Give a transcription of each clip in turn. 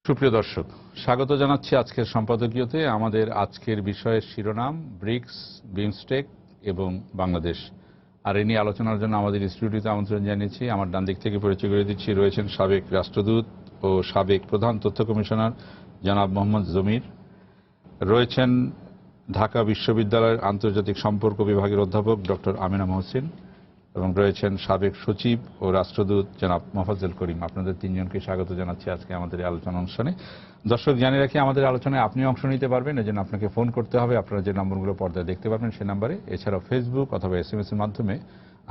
সুপ্রিয় দর্শক, স্বাগত জানাচ্ছি আজকের সম্পাদকীয়তে। আমাদের আজকের বিষয়ের শিরোনাম ব্রিক্স, বিমস্টেক এবং বাংলাদেশ। আর এ নিয়ে আলোচনার জন্য আমাদের স্টুডিওতে আমন্ত্রণ জানিয়েছি। আমার ডান দিক থেকে পরিচয় করে দিচ্ছি, রয়েছেন সাবেক রাষ্ট্রদূত ও সাবেক প্রধান তথ্য কমিশনার জনাব মোহাম্মদ জমির, রয়েছেন ঢাকা বিশ্ববিদ্যালয়ের আন্তর্জাতিক সম্পর্ক বিভাগের অধ্যাপক ডক্টর আমেনা মহসিন, এবং রয়েছেন সাবেক সচিব ও রাষ্ট্রদূত জনাব মোফাজ্জল করিম। আপনাদের তিনজনকে স্বাগত জানাচ্ছি আজকে আমাদের এই আলোচনা অনুষ্ঠানে। দর্শক, জানিয়ে রাখি, আমাদের আলোচনায় আপনি অংশ নিতে পারবেন, এজন্য আপনাকে ফোন করতে হবে। আপনারা যে নম্বরগুলো পর্দায় দেখতে পাবেন সেই নম্বরে, এছাড়াও ফেসবুক অথবা SMS এর মাধ্যমে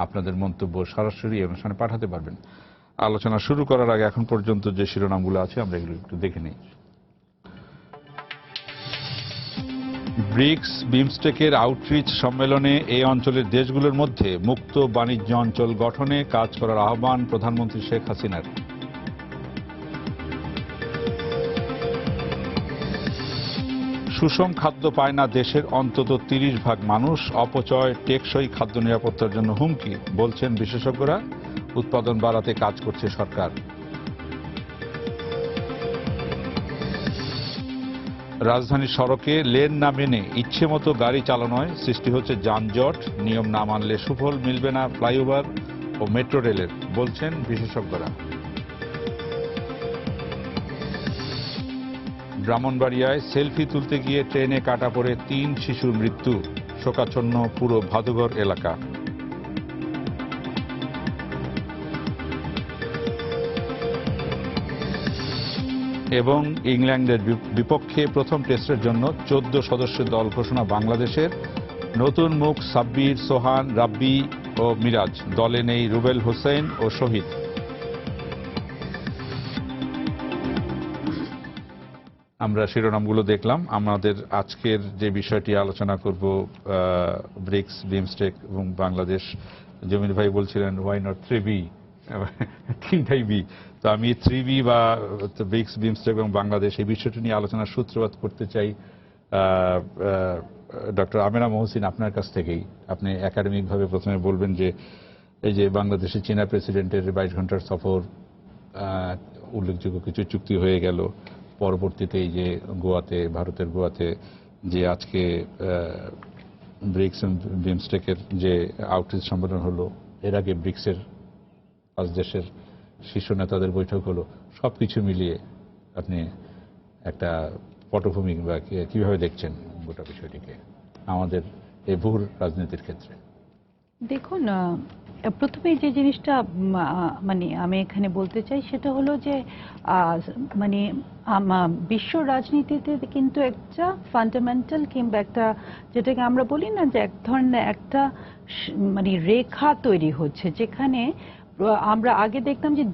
আপনাদের মন্তব্য সরাসরি এই অনুষ্ঠানে পাঠাতে পারবেন। আলোচনা শুরু করার আগে এখন পর্যন্ত যে শিরোনামগুলো আছে আমরা এগুলো একটু দেখে নিই। ব্রিক্স, বিমস্টেকের আউটরিচ সম্মেলনে এই অঞ্চলের দেশগুলোর মধ্যে মুক্ত বাণিজ্য অঞ্চল গঠনে কাজ করার আহ্বান প্রধানমন্ত্রী শেখ হাসিনার। সুষম খাদ্য পায় না দেশের অন্তত 30% মানুষ, অপচয় টেকসই খাদ্য নিরাপত্তার জন্য হুমকি, বলছেন বিশেষজ্ঞরা। উৎপাদন বাড়াতে কাজ করছে সরকার। রাজধানীর সড়কে লেন না মেনে ইচ্ছে মতো গাড়ি চালানোয় সৃষ্টি হচ্ছে যানজট, নিয়ম না মানলে সুফল মিলবে না ফ্লাইওভার ও মেট্রো রেলের, বলছেন বিশেষজ্ঞরা। ব্রাহ্মণবাড়িয়ায় সেলফি তুলতে গিয়ে ট্রেনে কাটা পড়ে 3 শিশুর মৃত্যু, শোকাচ্ছন্ন পুরো ভাদুঘর এলাকা। এবং ইংল্যান্ডের বিপক্ষে প্রথম টেস্টের জন্য 14 সদস্যের দল ঘোষণা বাংলাদেশের। নতুন মুখ সাব্বির, সোহান, রাব্বি ও মিরাজ। দলে নেই রুবেল হোসেন ও শহীদ। আমরা শিরোনামগুলো দেখলাম। আমাদের আজকের যে বিষয়টি আলোচনা করব, ব্রিক্স, বিমস্টেক এবং বাংলাদেশ। জমির ভাই বলছিলেন ওয়াই নট 3B, তিনটাই বি। তো আমি 3B বা ব্রিক্স, বিমস্টেক এবং বাংলাদেশ, এই বিষয়টি নিয়ে আলোচনার সূত্রপাত করতে চাই ডক্টর আমেনা মহসিন আপনার কাছ থেকেই। আপনি একাডেমিকভাবে প্রথমে বলবেন যে এই যে বাংলাদেশে চীনা প্রেসিডেন্টের 22 ঘন্টার সফর, উল্লেখযোগ্য কিছু চুক্তি হয়ে গেল, পরবর্তীতে এই যে গোয়াতে, ভারতের গোয়াতে যে আজকে ব্রিক্স এবং বিমস্টেকের যে আউটরিচ সম্মেলন হলো, এর আগে ব্রিক্সের 5 দেশের শীর্ষ নেতাদের বৈঠক হলো, সবকিছু মিলিয়ে আপনি একটা পটভূমি বা কিভাবে দেখছেন গোটা বিষয়টিকে আমাদের এই ভূ রাজনীতির ক্ষেত্রে? দেখুন, প্রথমে যে জিনিসটা মানে আমি এখানে বলতে চাই সেটা হলো যে মানে বিশ্ব রাজনীতিতে কিন্তু একটা ফান্ডামেন্টাল কিংবা একটা, যেটাকে আমরা বলি না যে এক ধরনের একটা মানে রেখা তৈরি হচ্ছে, যেখানে আমরা আগে দেখতাম যে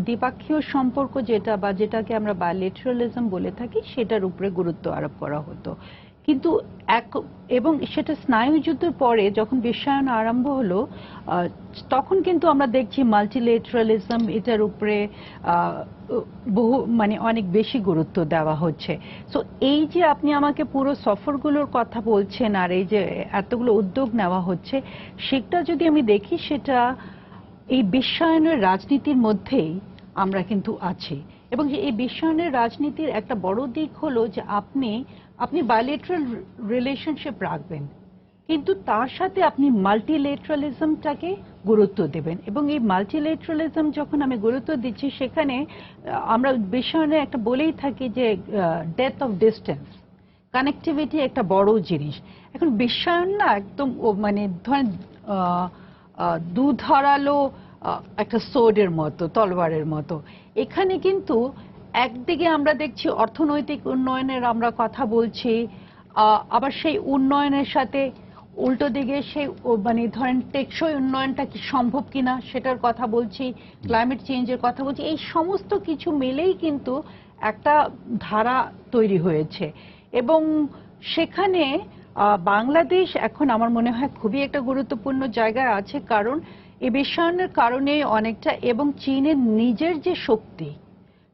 দ্বিপাক্ষীয় সম্পর্ক যেটা বা যেটাকে আমরা বাইলেটারালিজম বলে থাকি, সেটার উপরে গুরুত্ব আরোপ করা হতো। কিন্তু এবং সেটা স্নায়ুযুদ্ধের পরে যখন বিশ্বায়ন আরম্ভ হলো, তখন কিন্তু আমরা দেখছি মাল্টিলেটারালিজম, এটার উপরে বহু মানে অনেক বেশি গুরুত্ব দেওয়া হচ্ছে। সো এই যে আপনি আমাকে পুরো সফরগুলোর কথা বলছেন আর এই যে এতগুলো উদ্যোগ নেওয়া হচ্ছে, সেটা যদি আমি দেখি, সেটা এই বিশ্বায়নের রাজনীতির মধ্যেই আমরা কিন্তু আছি। এবং এই বিশ্বায়নের রাজনীতির একটা বড় দিক হলো যে আপনি বাইলেটারাল রিলেশনশিপ রাখবেন, কিন্তু তার সাথে আপনি মাল্টিলেটারালিজমটাকে গুরুত্ব দেবেন। এবং এই মাল্টিলেটারালিজম যখন আমি গুরুত্ব দিচ্ছি, সেখানে আমরা বিশ্বায়নে একটা বলেই থাকি যে ডেথ অফ ডিস্টেন্স, কানেক্টিভিটি একটা বড় জিনিস। এখন বিশ্বায়ন না একদম মানে ধরেন দুধারালো একটা সোর্ডের মতো, তলোয়ারের মতো। এখানে কিন্তু একদিকে আমরা দেখছি অর্থনৈতিক উন্নয়নের আমরা কথা বলছি, আবার সেই উন্নয়নের সাথে উল্টো দিকে সেই মানে ধরেন টেকসই উন্নয়নটা কি সম্ভব কিনা সেটার কথা বলছি, ক্লাইমেট চেঞ্জের কথা বলছি। এই সমস্ত কিছু মিলেই কিন্তু একটা ধারা তৈরি হয়েছে। এবং সেখানে বাংলাদেশ এখন আমার মনে হয় খুবই একটা গুরুত্বপূর্ণ জায়গায় আছে, কারণ এই বিশ্বায়নের কারণে অনেকটা, এবং চীনের নিজের যে শক্তি,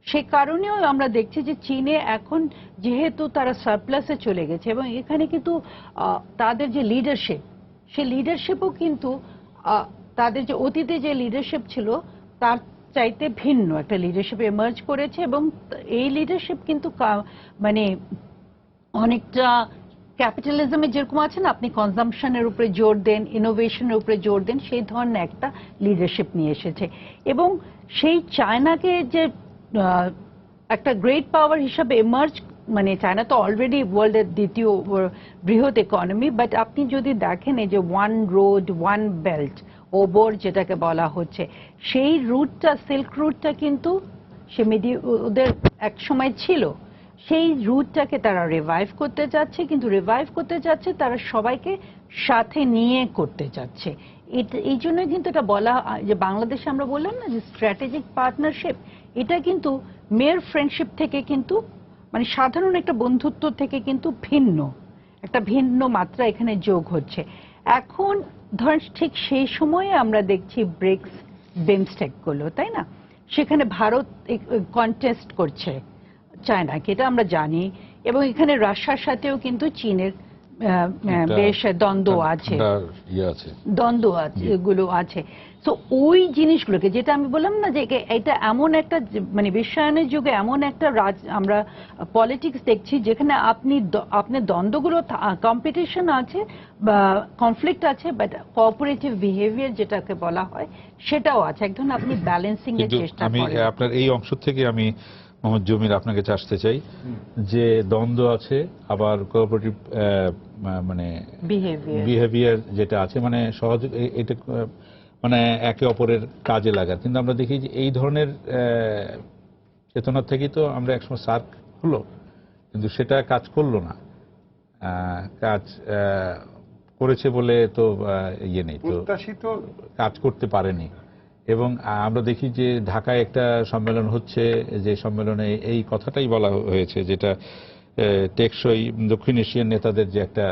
সে কারণেও আমরা দেখছি যে চীনে এখন যেহেতু তারা সারপ্লাসে চলে গেছে, এবং এখানে কিন্তু তাদের যে লিডারশিপ, সে লিডারশিপও কিন্তু তাদের যে অতীতে যে লিডারশিপ ছিল তার চাইতে ভিন্ন একটা লিডারশিপ এমার্জ করেছে, এবং এই লিডারশিপ কিন্তু মানে অনেকটা ক্যাপিটালিজমে যেরকম আছে না, আপনি কনজাম্পশনের উপরে জোর দেন, ইনোভেশনের উপরে জোর দেন, সেই ধরনের একটা লিডারশিপ নিয়ে এসেছে। এবং সেই চায়নাকে যে একটা গ্রেট পাওয়ার হিসাবে এমার্জ, মানে চায়না তো অলরেডি ওয়ার্ল্ডের দ্বিতীয় বৃহৎ ইকোনমি, বাট আপনি যদি দেখেন এই যে ওয়ান রোড ওয়ান বেল্ট ওবর যেটাকে বলা হচ্ছে, সেই রুটটা, সিল্ক রুটটা কিন্তু সে ওদের এক সময় ছিল, সেই রুটটাকে তারা রিভাইভ করতে যাচ্ছে, কিন্তু রিভাইভ করতে যাচ্ছে তারা সবাইকে সাথে নিয়ে করতে যাচ্ছে। এই জন্য কিন্তু এটা বলা যে বাংলাদেশে আমরা বললাম না যে স্ট্র্যাটেজিক পার্টনারশিপ, এটা কিন্তু মেয়ার ফ্রেন্ডশিপ থেকে কিন্তু মানে সাধারণ একটা বন্ধুত্ব থেকে কিন্তু ভিন্ন একটা ভিন্ন মাত্রা এখানে যোগ হচ্ছে। এখন ধরেন ঠিক সেই সময়ে আমরা দেখছি ব্রিক্স বিমস্টেক গুলো, তাই না? সেখানে ভারত কন্টেস্ট করছে চায়নাকে, এটা আমরা জানি, এবং এখানে রাশিয়ার সাথেও কিন্তু চীনের বেশ দ্বন্দ্ব আছে, গুলো আছে। তো ওই জিনিসগুলোকে, যেটা আমি বললাম না যে এটা এমন একটা মানে বিশ্বায়নের যুগে এমন একটা আমরা পলিটিক্স দেখছি যেখানে আপনার দ্বন্দ্বগুলো, কম্পিটিশন আছে বা কনফ্লিক্ট আছে, বাট কোঅপারেটিভ বিহেভিয়ার যেটাকে বলা হয় সেটাও আছে, এক ধরনের আপনি ব্যালেন্সিং এর চেষ্টা করেন। আমি আপনার এই অংশ থেকে আমি মোহাম্মদ জমির আপনাকে কাছে আসতে চাই যে দ্বন্দ্ব আছে, আবার কোঅপারেটিভ মানে বিহেভিয়ার যেটা আছে, মানে সহজ এটা মানে একে অপরের কাজে লাগার। কিন্তু আমরা দেখি যে এই ধরনের চেতনার থেকেই তো আমরা একসময় সার্ক হলো, কিন্তু সেটা কাজ করলো না, কাজ করেছে বলে তো ইয়ে নেই, তো কাজ করতে পারেনি। এবং আমরা দেখি যে ঢাকায় একটা সম্মেলন হচ্ছে, যে সম্মেলনে এই কথাটাই বলা হয়েছে, যেটা টেকসই দক্ষিণ এশিয়ান নেতাদের যে একটা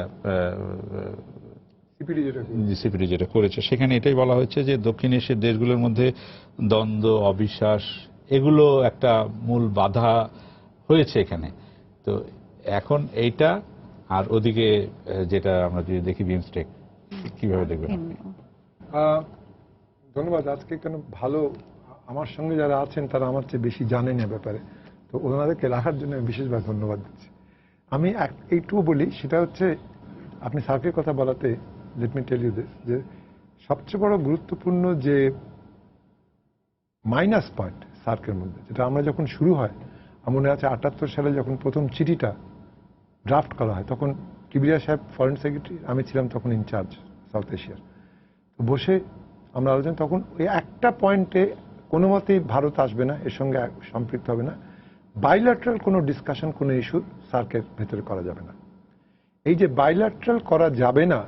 সিপিডি যেটা করেছে, সেখানে এটাই বলা হয়েছে যে দক্ষিণ এশিয়ার দেশগুলোর মধ্যে দ্বন্দ্ব, অবিশ্বাস, এগুলো একটা মূল বাধা হয়েছে এখানে। তো এখন এইটা আর ওদিকে যেটা আমরা যদি দেখি বিমস্টেক, কিভাবে দেখবেন? ধন্যবাদ। আজকে কেন ভালো, আমার সঙ্গে যারা আছেন তারা আমার চেয়ে বেশি জানেন এ ব্যাপারে, তো ওনাদেরকে রাখার জন্য আমি বিশেষভাবে ধন্যবাদ দিচ্ছি। আমি এইটুকু বলি, সেটা হচ্ছে আপনি সার্কের কথা বলাতে let me tell you this, যে সবচেয়ে বড় গুরুত্বপূর্ণ যে মাইনাস পয়েন্ট সার্কের মধ্যে, যেটা আমরা যখন শুরু হয়, আমার মনে আছে 78 সালে যখন প্রথম চিঠিটা ড্রাফট করা হয়, তখন কিবরিয়া সাহেব ফরেন সেক্রেটারি, আমি ছিলাম তখন ইনচার্জ সাউথ এশিয়ার। তো বসে আমরা আলোচনা, তখন ওই একটা পয়েন্টে কোনো মতেই ভারত আসবে না, এর সঙ্গে সম্পৃক্ত হবে না, বাইল্যাটারাল কোনো ডিসকাশন, কোনো ইস্যু সার্কের ভেতরে করা যাবে না। এই যে বাইল্যাটারাল করা যাবে না,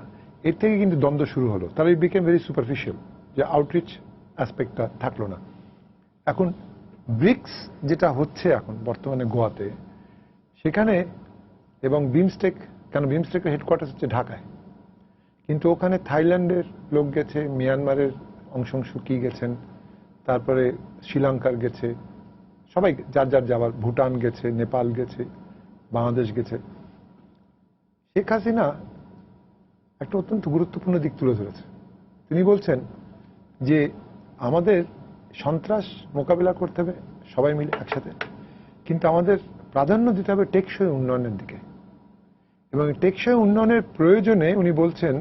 এর থেকে কিন্তু দ্বন্দ্ব শুরু হলো, তাহলে ইট বিকেম ভেরি সুপারফিশিয়াল, যে আউটরিচ অ্যাসপেক্টটা থাকলো না। এখন ব্রিক্স যেটা হচ্ছে এখন বর্তমানে গোয়াতে, সেখানে এবং বিমস্টেক, কেন বিমস্টেকের হেডকোয়ার্টার হচ্ছে ঢাকায়, কিন্তু ওখানে থাইল্যান্ডের লোক গেছে, মিয়ানমারের অংশ কি গেছেন, তারপরে শ্রীলঙ্কার গেছে, সবাই যার যার যাবার, ভুটান গেছে, নেপাল গেছে, বাংলাদেশ গেছে। শেখ হাসিনা একটা অত্যন্ত গুরুত্বপূর্ণ দিক তুলে ধরেছে। তিনি বলছেন যে আমাদের সন্ত্রাস মোকাবিলা করতে হবে সবাই মিলে একসাথে, কিন্তু আমাদের প্রাধান্য দিতে হবে টেকসই উন্নয়নের দিকে। এবং টেকসই উন্নয়নের প্রয়োজনে উনি বলছেন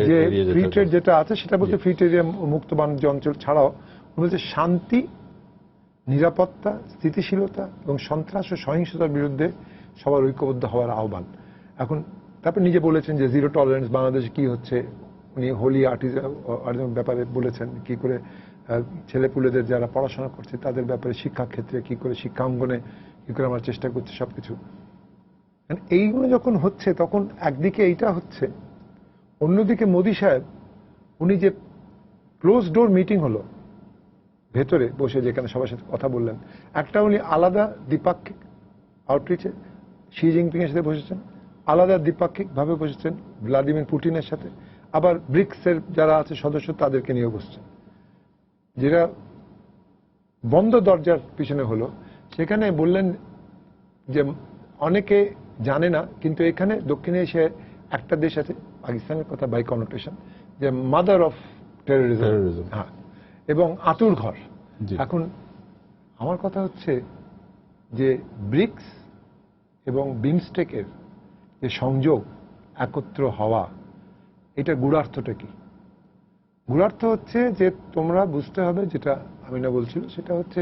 যে ফ্রি ট্রেড যেটা আছে সেটা বলতে ফ্রি ট্রেড, মুক্ত বাণিজ্য অঞ্চল ছাড়াও বলছে শান্তি, নিরাপত্তা, স্থিতিশীলতা এবং সন্ত্রাস ও সহিংসতার বিরুদ্ধে সবার ঐক্যবদ্ধ হওয়ার আহ্বান। এখন তারপর নিজে বলেছেন যে জিরো টলারেন্স বাংলাদেশে কি হচ্ছে, উনি হোলি আর্টিজান ব্যাপারে বলেছেন, কি করে ছেলেপুলেদের যারা পড়াশোনা করছে তাদের ব্যাপারে, শিক্ষাক্ষেত্রে কি করে, শিক্ষাঙ্গনে কি করে আমরা চেষ্টা করছি সবকিছু। এইগুলো যখন হচ্ছে তখন একদিকে এইটা হচ্ছে, অন্যদিকে মোদি সাহেব উনি যে ক্লোজ ডোর মিটিং হলো ভেতরে বসে, যেখানে সবার সাথে কথা বললেন, একটা উনি আলাদা দ্বিপাক্ষিক আউটরিচে শি জিনপিং এর সাথে বসেছেন, আলাদা দ্বিপাক্ষিক ভাবে বসেছেন ভ্লাদিমির পুতিনের সাথে, আবার ব্রিক্সের যারা আছে সদস্য তাদেরকে নিয়ে বসছেন, যেটা বন্ধ দরজার পিছনে হলো। সেখানে বললেন যে অনেকে জানে না, কিন্তু এখানে দক্ষিণ এশিয়ায় একটা দেশ আছে, পাকিস্তানের কথা বাই কনোটেশন, যে মাদার অফ টেরোরিজম, হ্যাঁ, এবং আতুর ঘর। জি। এখন আমার কথা হচ্ছে যে ব্রিক্স এবং বিমস্টেকের যে সংযোগ, একত্র হওয়া, এটা গূঢ়ার্থটা কি? গূঢ়ার্থ হচ্ছে যে তোমরা বুঝতে হবে, যেটা আমিনা বলছিল, সেটা হচ্ছে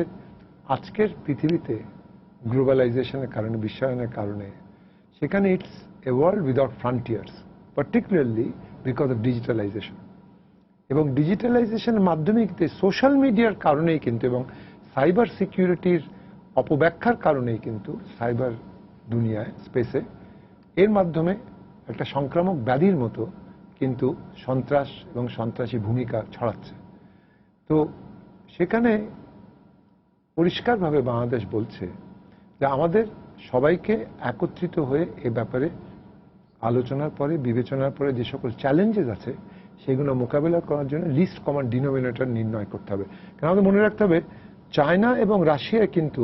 আজকের পৃথিবীতে গ্লোবালাইজেশনের কারণে, বিশ্বায়নের কারণে, সেখানে it's a world without frontiers, particularly because of digitalization. এবং ডিজিটালাইজেশনের মাধ্যমে কিন্তু সোশ্যাল মিডিয়ার কারণেই কিন্তু, এবং সাইবার সিকিউরিটির অপব্যাখ্যার কারণেই কিন্তু সাইবার দুনিয়ায়, স্পেসে, এর মাধ্যমে একটা সংক্রামক ব্যাধির মতো কিন্তু সন্ত্রাস এবং সন্ত্রাসী ভূমিকা ছড়াচ্ছে। তো সেখানে পরিষ্কারভাবে বাংলাদেশ বলছে যে আমাদের সবাইকে একত্রিত হয়ে এ ব্যাপারে আলোচনার পরে, বিবেচনার পরে যে সকল চ্যালেঞ্জেস আছে সেগুলো মোকাবেলা করার জন্য লিস্ট কমন ডিনোমিনেটর নির্ণয় করতে হবে। কারণ আমাদের মনে রাখতে হবে, চায়না এবং রাশিয়ায় কিন্তু,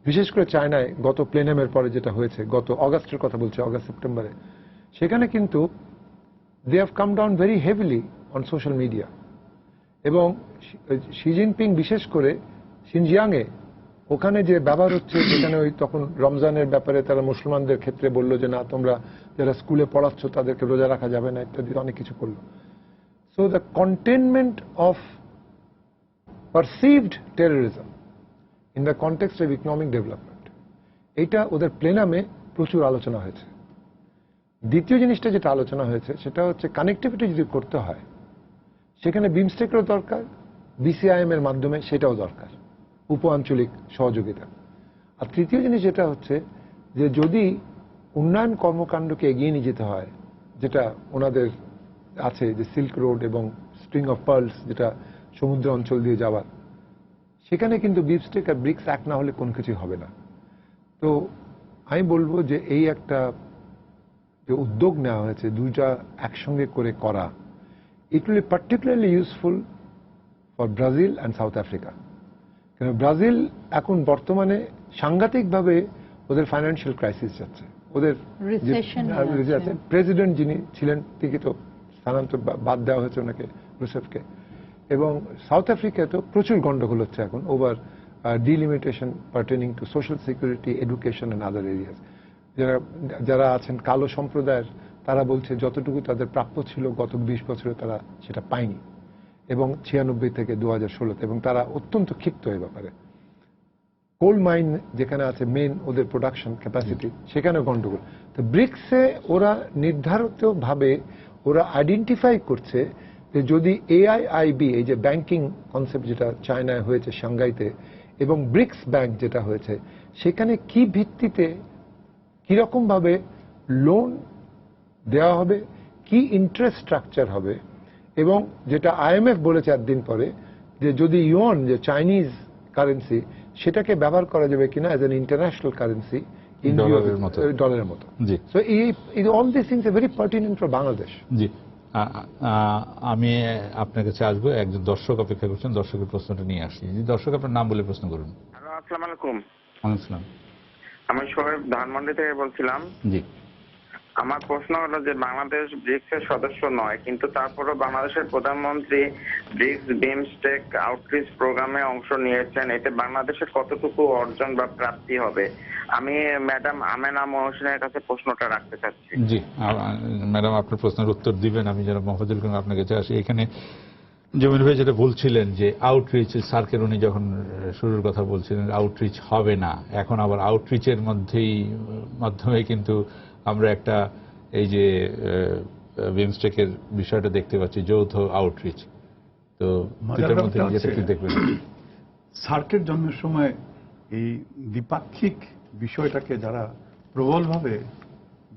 বিশেষ করে চায়নায় গত প্লেনামের পরে যেটা হয়েছে, গত অগাস্টের কথা বলছে, অগাস্ট সেপ্টেম্বরে, সেখানে কিন্তু they have come down very heavily on social media. এবং শি জিনপিং বিশেষ করে সিনজিয়াংয়ে, ওখানে যে ব্যবহার হচ্ছে, যেখানে ওই তখন রমজানের ব্যাপারে তারা মুসলমানদের ক্ষেত্রে বলল যে না, তোমরা যারা স্কুলে পড়াচ্ছ তাদেরকে রোজা রাখা যাবে না, ইত্যাদি অনেক কিছু করলো। So the containment of perceived terrorism in the context of economic development, এইটা ওদের প্লেনামে প্রচুর আলোচনা হয়েছে। দ্বিতীয় জিনিসটা যেটা আলোচনা হয়েছে সেটা হচ্ছে কানেক্টিভিটি যদি করতে হয়, সেখানে বিমস্টেকেরও দরকার, বিসিআইএম এর মাধ্যমে সেটাও দরকার, উপ আঞ্চলিক সহযোগিতা। আর তৃতীয় জিনিস যেটা হচ্ছে যে যদি উন্নয়ন কর্মকাণ্ডকে এগিয়ে নিয়ে যেতে হয়, যেটা ওনাদের আছে যে সিল্ক রোড এবং স্ট্রিং অফ পার্লস, যেটা সমুদ্র অঞ্চল দিয়ে যাওয়ার, সেখানে কিন্তু বিমস্টেক আর ব্রিক্স এক না হলে কোনো কিছুই হবে না। তো আমি বলবো যে এই একটা যে উদ্যোগ নেওয়া হয়েছে দুইটা একসঙ্গে করে করা, ইট will B particularly useful for Brazil and south Africa. কারণ ব্রাজিল এখন বর্তমানে সাংঘাতিকভাবে ওদের ফাইন্যান্সিয়াল ক্রাইসিস যাচ্ছে, ওদের প্রেসিডেন্ট যিনি ছিলেন তিনি তো স্থানান্তর বাদ দেওয়া হয়েছে ওনাকে, রুসেফকে। এবং সাউথ আফ্রিকায় তো প্রচুর গন্ডগোল হচ্ছে এখন over delimitation pertaining to social security, education and other areas. যারা আছেন কালো সম্প্রদায়ের, তারা বলছে যতটুকু তাদের প্রাপ্য ছিল গত 20 বছরে তারা সেটা পায়নি, এবং 96 থেকে 2016, এবং তারা অত্যন্ত ক্ষিপ্ত এই ব্যাপারে। কোল মাইন যেখানে আছে মেন ওদের প্রোডাকশন ক্যাপাসিটি, সেখানে গন্ডগোল। তো ব্রিক্সে ওরা নির্ধারিতভাবে ওরা আইডেন্টিফাই করছে যে যদি এআইআইবি, এই যে ব্যাংকিং কনসেপ্ট যেটা চায়নায় হয়েছে সাংঘাইতে, এবং ব্রিক্স ব্যাংক যেটা হয়েছে, সেখানে কি ভিত্তিতে কিরকম ভাবে লোন দেওয়া হবে, কি ইন্টারেস্ট স্ট্রাকচার হবে, এবং যেটা আইএমএফ বলেছে একদিন পরে যে যদি ইউয়ান, যে চাইনিজ কারেন্সি, সেটাকে ব্যবহার করা যাবে কিনা অ্যাজ এন ইন্টারন্যাশনাল কারেন্সি ডলারের মতো। So all this things are very pertinent for Bangladesh. জি, আমি আপনার কাছে আসবো, একজন দর্শক অপেক্ষা করছেন, দর্শকের প্রশ্নটা নিয়ে আসি। দর্শক, আপনার নাম বলে প্রশ্ন করুন। হ্যালো, আসসালামু আলাইকুম। আসসালাম। আমি শোয়েব ধানমন্ডি থেকে বলছিলাম। জি, আমার প্রশ্ন হলো যে বাংলাদেশ ব্রিক্স এর সদস্য নয়, কিন্তু তারপরও বাংলাদেশের প্রধানমন্ত্রী ব্রিক্স বিমস্টেক আউটরিচ প্রোগ্রামে অংশ নিয়েছেন, এতে বাংলাদেশের কতটুকু অর্জন বা প্রাপ্তি হবে? আমি ম্যাডাম আমেনা মহসিনের কাছে প্রশ্নটা রাখতে চাচ্ছি। জি, ম্যাডাম আপনার প্রশ্নের উত্তর দিবেন। আমি যারা মোহাম্মদুল করিম আপনার কাছে আসি, এখানে জমির ভাই যেটা বলছিলেন যে আউটরিচ, সার্কের উনি যখন শুরুর কথা বলছিলেন আউটরিচ হবে না, এখন আবার আউটরিচের মাধ্যমে কিন্তু আমরা একটা এই যে বিমস্টেকের বিষয়টা দেখতে পাচ্ছি, যৌথ আউটরিচ। তো দুটার মধ্যে যেটা কি দেখবেন? সার্কের জন্মের সময় এই দ্বিপাক্ষিক বিষয়টাকে যারা প্রবলভাবে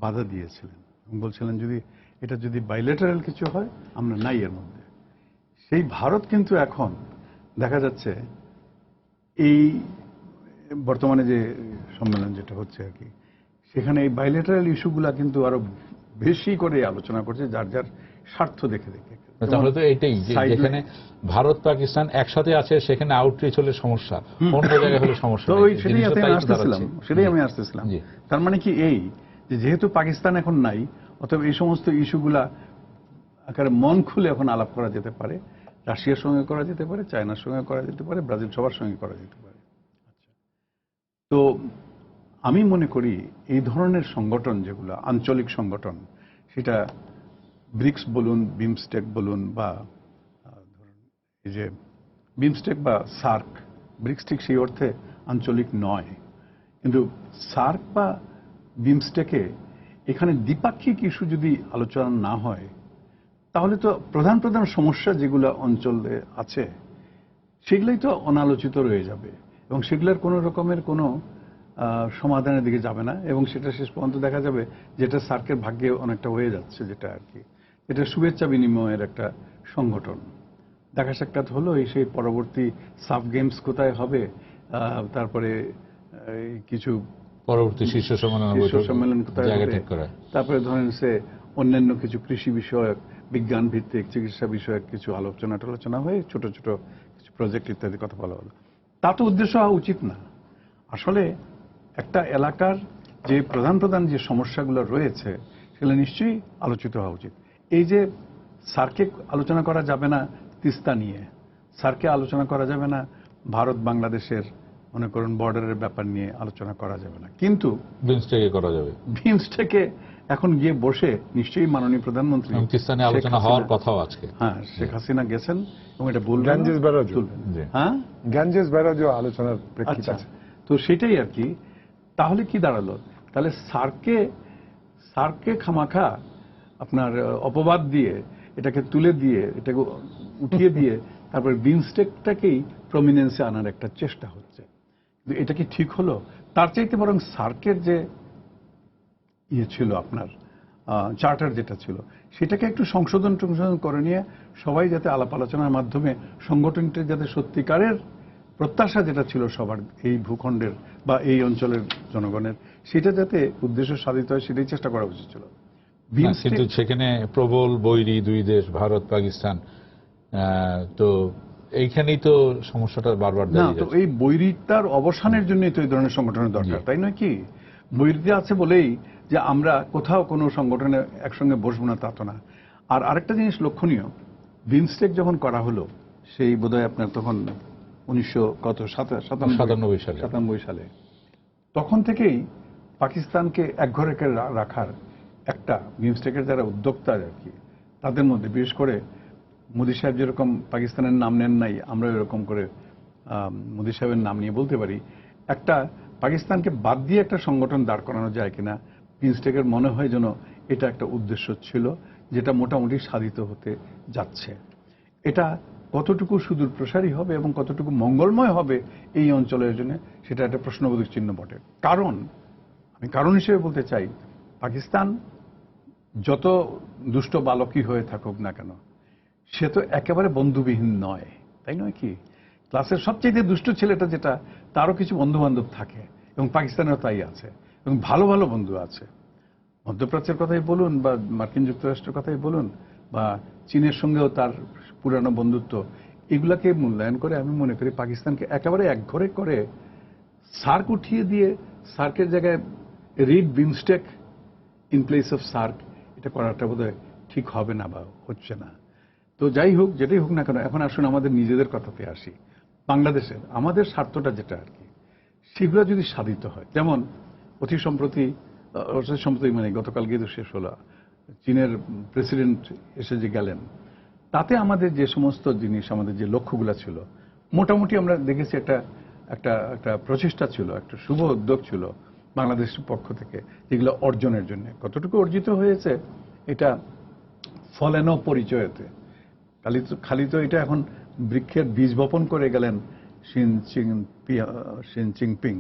বাধা দিয়েছিলেন, বলছিলেন এটা যদি বাইলেটারাল কিছু হয় আমরা নাই এর মধ্যে, সেই ভারত কিন্তু এখন দেখা যাচ্ছে এই বর্তমানে যে সম্মেলন যেটা হচ্ছে আর কি, সেখানে এই বাইলেটারাল ইস্যুগুলা কিন্তু আরো বেশি করে আলোচনা করছে, যার যার স্বার্থ দেখে দেখে। তাহলে তো এটাই, যেখানে ভারত পাকিস্তান একসাথে আছে সেখানে আউটরিচ হলে সমস্যা, অন্য জায়গায় হলে সমস্যা। সেটাই আমি আসতেছিলাম। তার মানে কি এই যে যেহেতু পাকিস্তান এখন নাই, অতএব এই সমস্ত ইস্যুগুলা আকারে মন খুলে এখন আলাপ করা যেতে পারে, রাশিয়ার সঙ্গে করা যেতে পারে, চায়নার সঙ্গে করা যেতে পারে, ব্রাজিল, সবার সঙ্গে করা যেতে পারে। তো আমি মনে করি এই ধরনের সংগঠন যেগুলো আঞ্চলিক সংগঠন, সেটা ব্রিক্স বলুন, বিমস্টেক বলুন, বা ধরুন এই যে বিমস্টেক বা সার্ক, ব্রিক্স ঠিক সেই অর্থে আঞ্চলিক নয়, কিন্তু সার্ক বা বিমস্টেকে এখানে দ্বিপাক্ষিক ইস্যু যদি আলোচনা না হয়, তাহলে তো প্রধান প্রধান সমস্যা যেগুলো অঞ্চলে আছে সেগুলোই তো অনালোচিত রয়ে যাবে, এবং সেগুলোর কোনো রকমের কোনো সমাধানের দিকে যাবে না, এবং সেটা শেষ পর্যন্ত দেখা যাবে যেটা সার্কের ভাগ্যে অনেকটা হয়ে যাচ্ছে, যেটা আর কি, এটা শুভেচ্ছা বিনিময়ের একটা সংগঠন। দেখা সাক্ষাৎ হলো, এই সেই পরবর্তী সাফ গেমস কোথায় হবে, তারপরে কিছু পরবর্তী শীর্ষ সম্মেলন কোথায় জায়গা হবে, ঠিক করা, তারপরে ধরেন সে অন্যান্য কিছু কৃষি বিষয়ক, বিজ্ঞান ভিত্তিক, চিকিৎসা বিষয়ক কিছু আলোচনা হয়ে ছোট ছোট কিছু প্রজেক্ট ইত্যাদি কথা বলা হলো। তা তো উদ্দেশ্য হওয়া উচিত না। আসলে একটা এলাকার যে প্রধান প্রধান যে সমস্যাগুলো রয়েছে সেগুলো নিশ্চয়ই আলোচিত হওয়া উচিত। এই যে সার্কে আলোচনা করা যাবে না তিস্তা নিয়ে, সার্কে আলোচনা করা যাবে না ভারত বাংলাদেশের মনে করুন বর্ডারের ব্যাপার নিয়ে আলোচনা করা যাবে না, কিন্তু বিমস্টেকে করা যাবে। বিমস্টেকে এখন গিয়ে বসে নিশ্চয়ই মাননীয় প্রধানমন্ত্রী, তিস্তা নিয়ে আলোচনা হওয়ার কথাও আজকে, হ্যাঁ, শেখ হাসিনা গেছেন এবং এটা বলবেন, গ্যাঞ্জেস ব্যারাজও, হ্যাঁ, গ্যাঞ্জেস ব্যারাজও আলোচনার প্রেক্ষিত আচ্ছা, আছে। তো সেটাই আর কি। তাহলে কি দাঁড়ালো, তাহলে সার্কে খামাখা আপনার অপবাদ দিয়ে, এটাকে তুলে দিয়ে, এটাকে উঠিয়ে দিয়ে তারপরে বিমস্টেকটাকেই প্রমিনেন্সে আনার একটা চেষ্টা হচ্ছে। কিন্তু এটা কি ঠিক হলো? তার চাইতে বরং সার্কের যে ইয়ে ছিল আপনার চার্টার যেটা ছিল, সেটাকে একটু সংশোধন করে নিয়ে সবাই যাতে আলাপ আলোচনার মাধ্যমে সংগঠনটি যাতে সত্যিকারের প্রত্যাশা যেটা ছিল সবার এই ভূখণ্ডের বা এই অঞ্চলের জনগণের, সেটা যাতে উদ্দেশ্য সাধিত হয় সেটাই চেষ্টা করা উচিত ছিল। কিন্তু সেখানে প্রবল বৈরী দুই দেশ, ভারত পাকিস্তান, তো এইখানেই তো সমস্যাটা বারবার দাঁড়িয়ে যাচ্ছে। তো এই বৈরিতার অবসানের জন্যই তো এই ধরনের সংগঠনের দরকার, তাই নয় কি? বৈরিতা আছে বলেই যে আমরা কোথাও কোনো সংগঠনে একসঙ্গে বসবো না, তা তো না। আর আরেকটা জিনিস লক্ষণীয়, বিমস্টেক যখন করা হলো, সেই বোধহয় আপনার তখন 1997 সালে, তখন থেকেই পাকিস্তানকে একঘরে রাখার একটা বিমস্টেকের যারা উদ্যোক্তা আর কি, তাদের মধ্যে বিশেষ করে মোদী সাহেব যেরকম পাকিস্তানের নাম নেন নাই, আমরা এরকম করে মোদী সাহেবের নাম নিয়ে বলতে পারি, একটা পাকিস্তানকে বাদ দিয়ে একটা সংগঠন দাঁড় করানো যায় কিনা, বিমস্টেকের মনে হয় যেন এটা একটা উদ্দেশ্য ছিল, যেটা মোটামুটি সাধিত হতে যাচ্ছে। এটা কতটুকু সুদূর প্রসারী হবে এবং কতটুকু মঙ্গলময় হবে এই অঞ্চলের জন্য, সেটা একটা প্রশ্নবোধক চিহ্ন বটে। কারণ আমি কারণ হিসেবে বলতে চাই, পাকিস্তান যত দুষ্ট বালকই হয়ে থাকুক না কেন, সে তো একেবারে বন্ধুবিহীন নয়, তাই নয় কি? ক্লাসের সবচেয়ে দুষ্ট ছেলেটা যেটা, তারও কিছু বন্ধু বান্ধব থাকে, এবং পাকিস্তানেরও তাই আছে, এবং ভালো ভালো বন্ধু আছে। মধ্যপ্রাচ্যের কথাই বলুন বা মার্কিন যুক্তরাষ্ট্রের কথাই বলুন বা চীনের সঙ্গেও তার পুরানো বন্ধুত্ব, এগুলাকে মূল্যায়ন করে আমি মনে করি পাকিস্তানকে একেবারে একঘরে করে সার্ক উঠিয়ে দিয়ে সার্কের জায়গায় read BIMSTEC in place of SAARC, এটা করাটা বোধহয় ঠিক হবে না বা হচ্ছে না। তো যাই হোক, যেটাই হোক না কেন, এখন আসুন আমাদের নিজেদের কথাতে আসি। বাংলাদেশের আমাদের স্বার্থটা যেটা আর কি, সেগুলো যদি সাধিত হয়, যেমন অতি সম্প্রতি মানে গতকাল গিয়ে তো শেষ হলো, চীনের প্রেসিডেন্ট এসে যে গেলেন, তাতে আমাদের যে সমস্ত জিনিস, আমাদের যে লক্ষ্যগুলো ছিল, মোটামুটি আমরা দেখেছি একটা একটা একটা প্রচেষ্টা ছিল, একটা শুভ উদ্যোগ ছিল বাংলাদেশের পক্ষ থেকে, যেগুলো অর্জনের জন্য। কতটুকু অর্জিত হয়েছে এটা ফলেনো পরিচয়তে, খালি তো এটা এখন বৃক্ষের বীজ বপন করে গেলেন শি জিনপিং।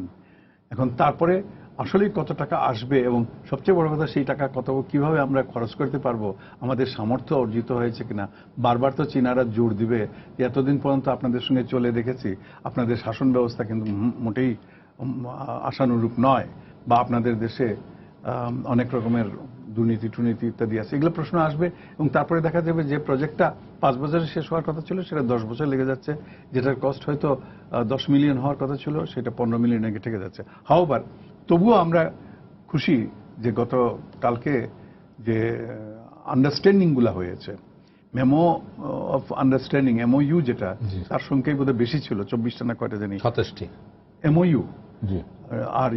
এখন তারপরে আসলে কত টাকা আসবে এবং সবচেয়ে বড় কথা, সেই টাকা কিভাবে আমরা খরচ করতে পারবো, আমাদের সামর্থ্য অর্জিত হয়েছে কিনা। বারবার তো চীনারা জোর দিবে যে এতদিন পর্যন্ত আপনাদের সঙ্গে চলে দেখেছি, আপনাদের শাসন ব্যবস্থা কিন্তু মোটেই আশানুরূপ নয়, বা আপনাদের দেশে অনেক রকমের দুর্নীতি টুর্নীতি ইত্যাদি আছে, এগুলো প্রশ্ন আসবে। এবং তারপরে দেখা যাবে যে প্রজেক্টটা 5 বছরে শেষ হওয়ার কথা ছিল, সেটা 10 বছর লেগে যাচ্ছে, যেটার কস্ট হয়তো 10 মিলিয়ন হওয়ার কথা ছিল, সেটা 15 মিলিয়নে ঠেকে যাচ্ছে। হাওবার তবুও আমরা খুশি যে গতকালকে যে আন্ডারস্ট্যান্ডিংগুলো হয়েছে, মেমো অফ আন্ডারস্ট্যান্ডিং, এমওইউ যেটা, জি। তার সংখ্যাই বোধহয় বেশি ছিল, 24টা না কয়টা জানি 27টি। এমওইউ। জি। আর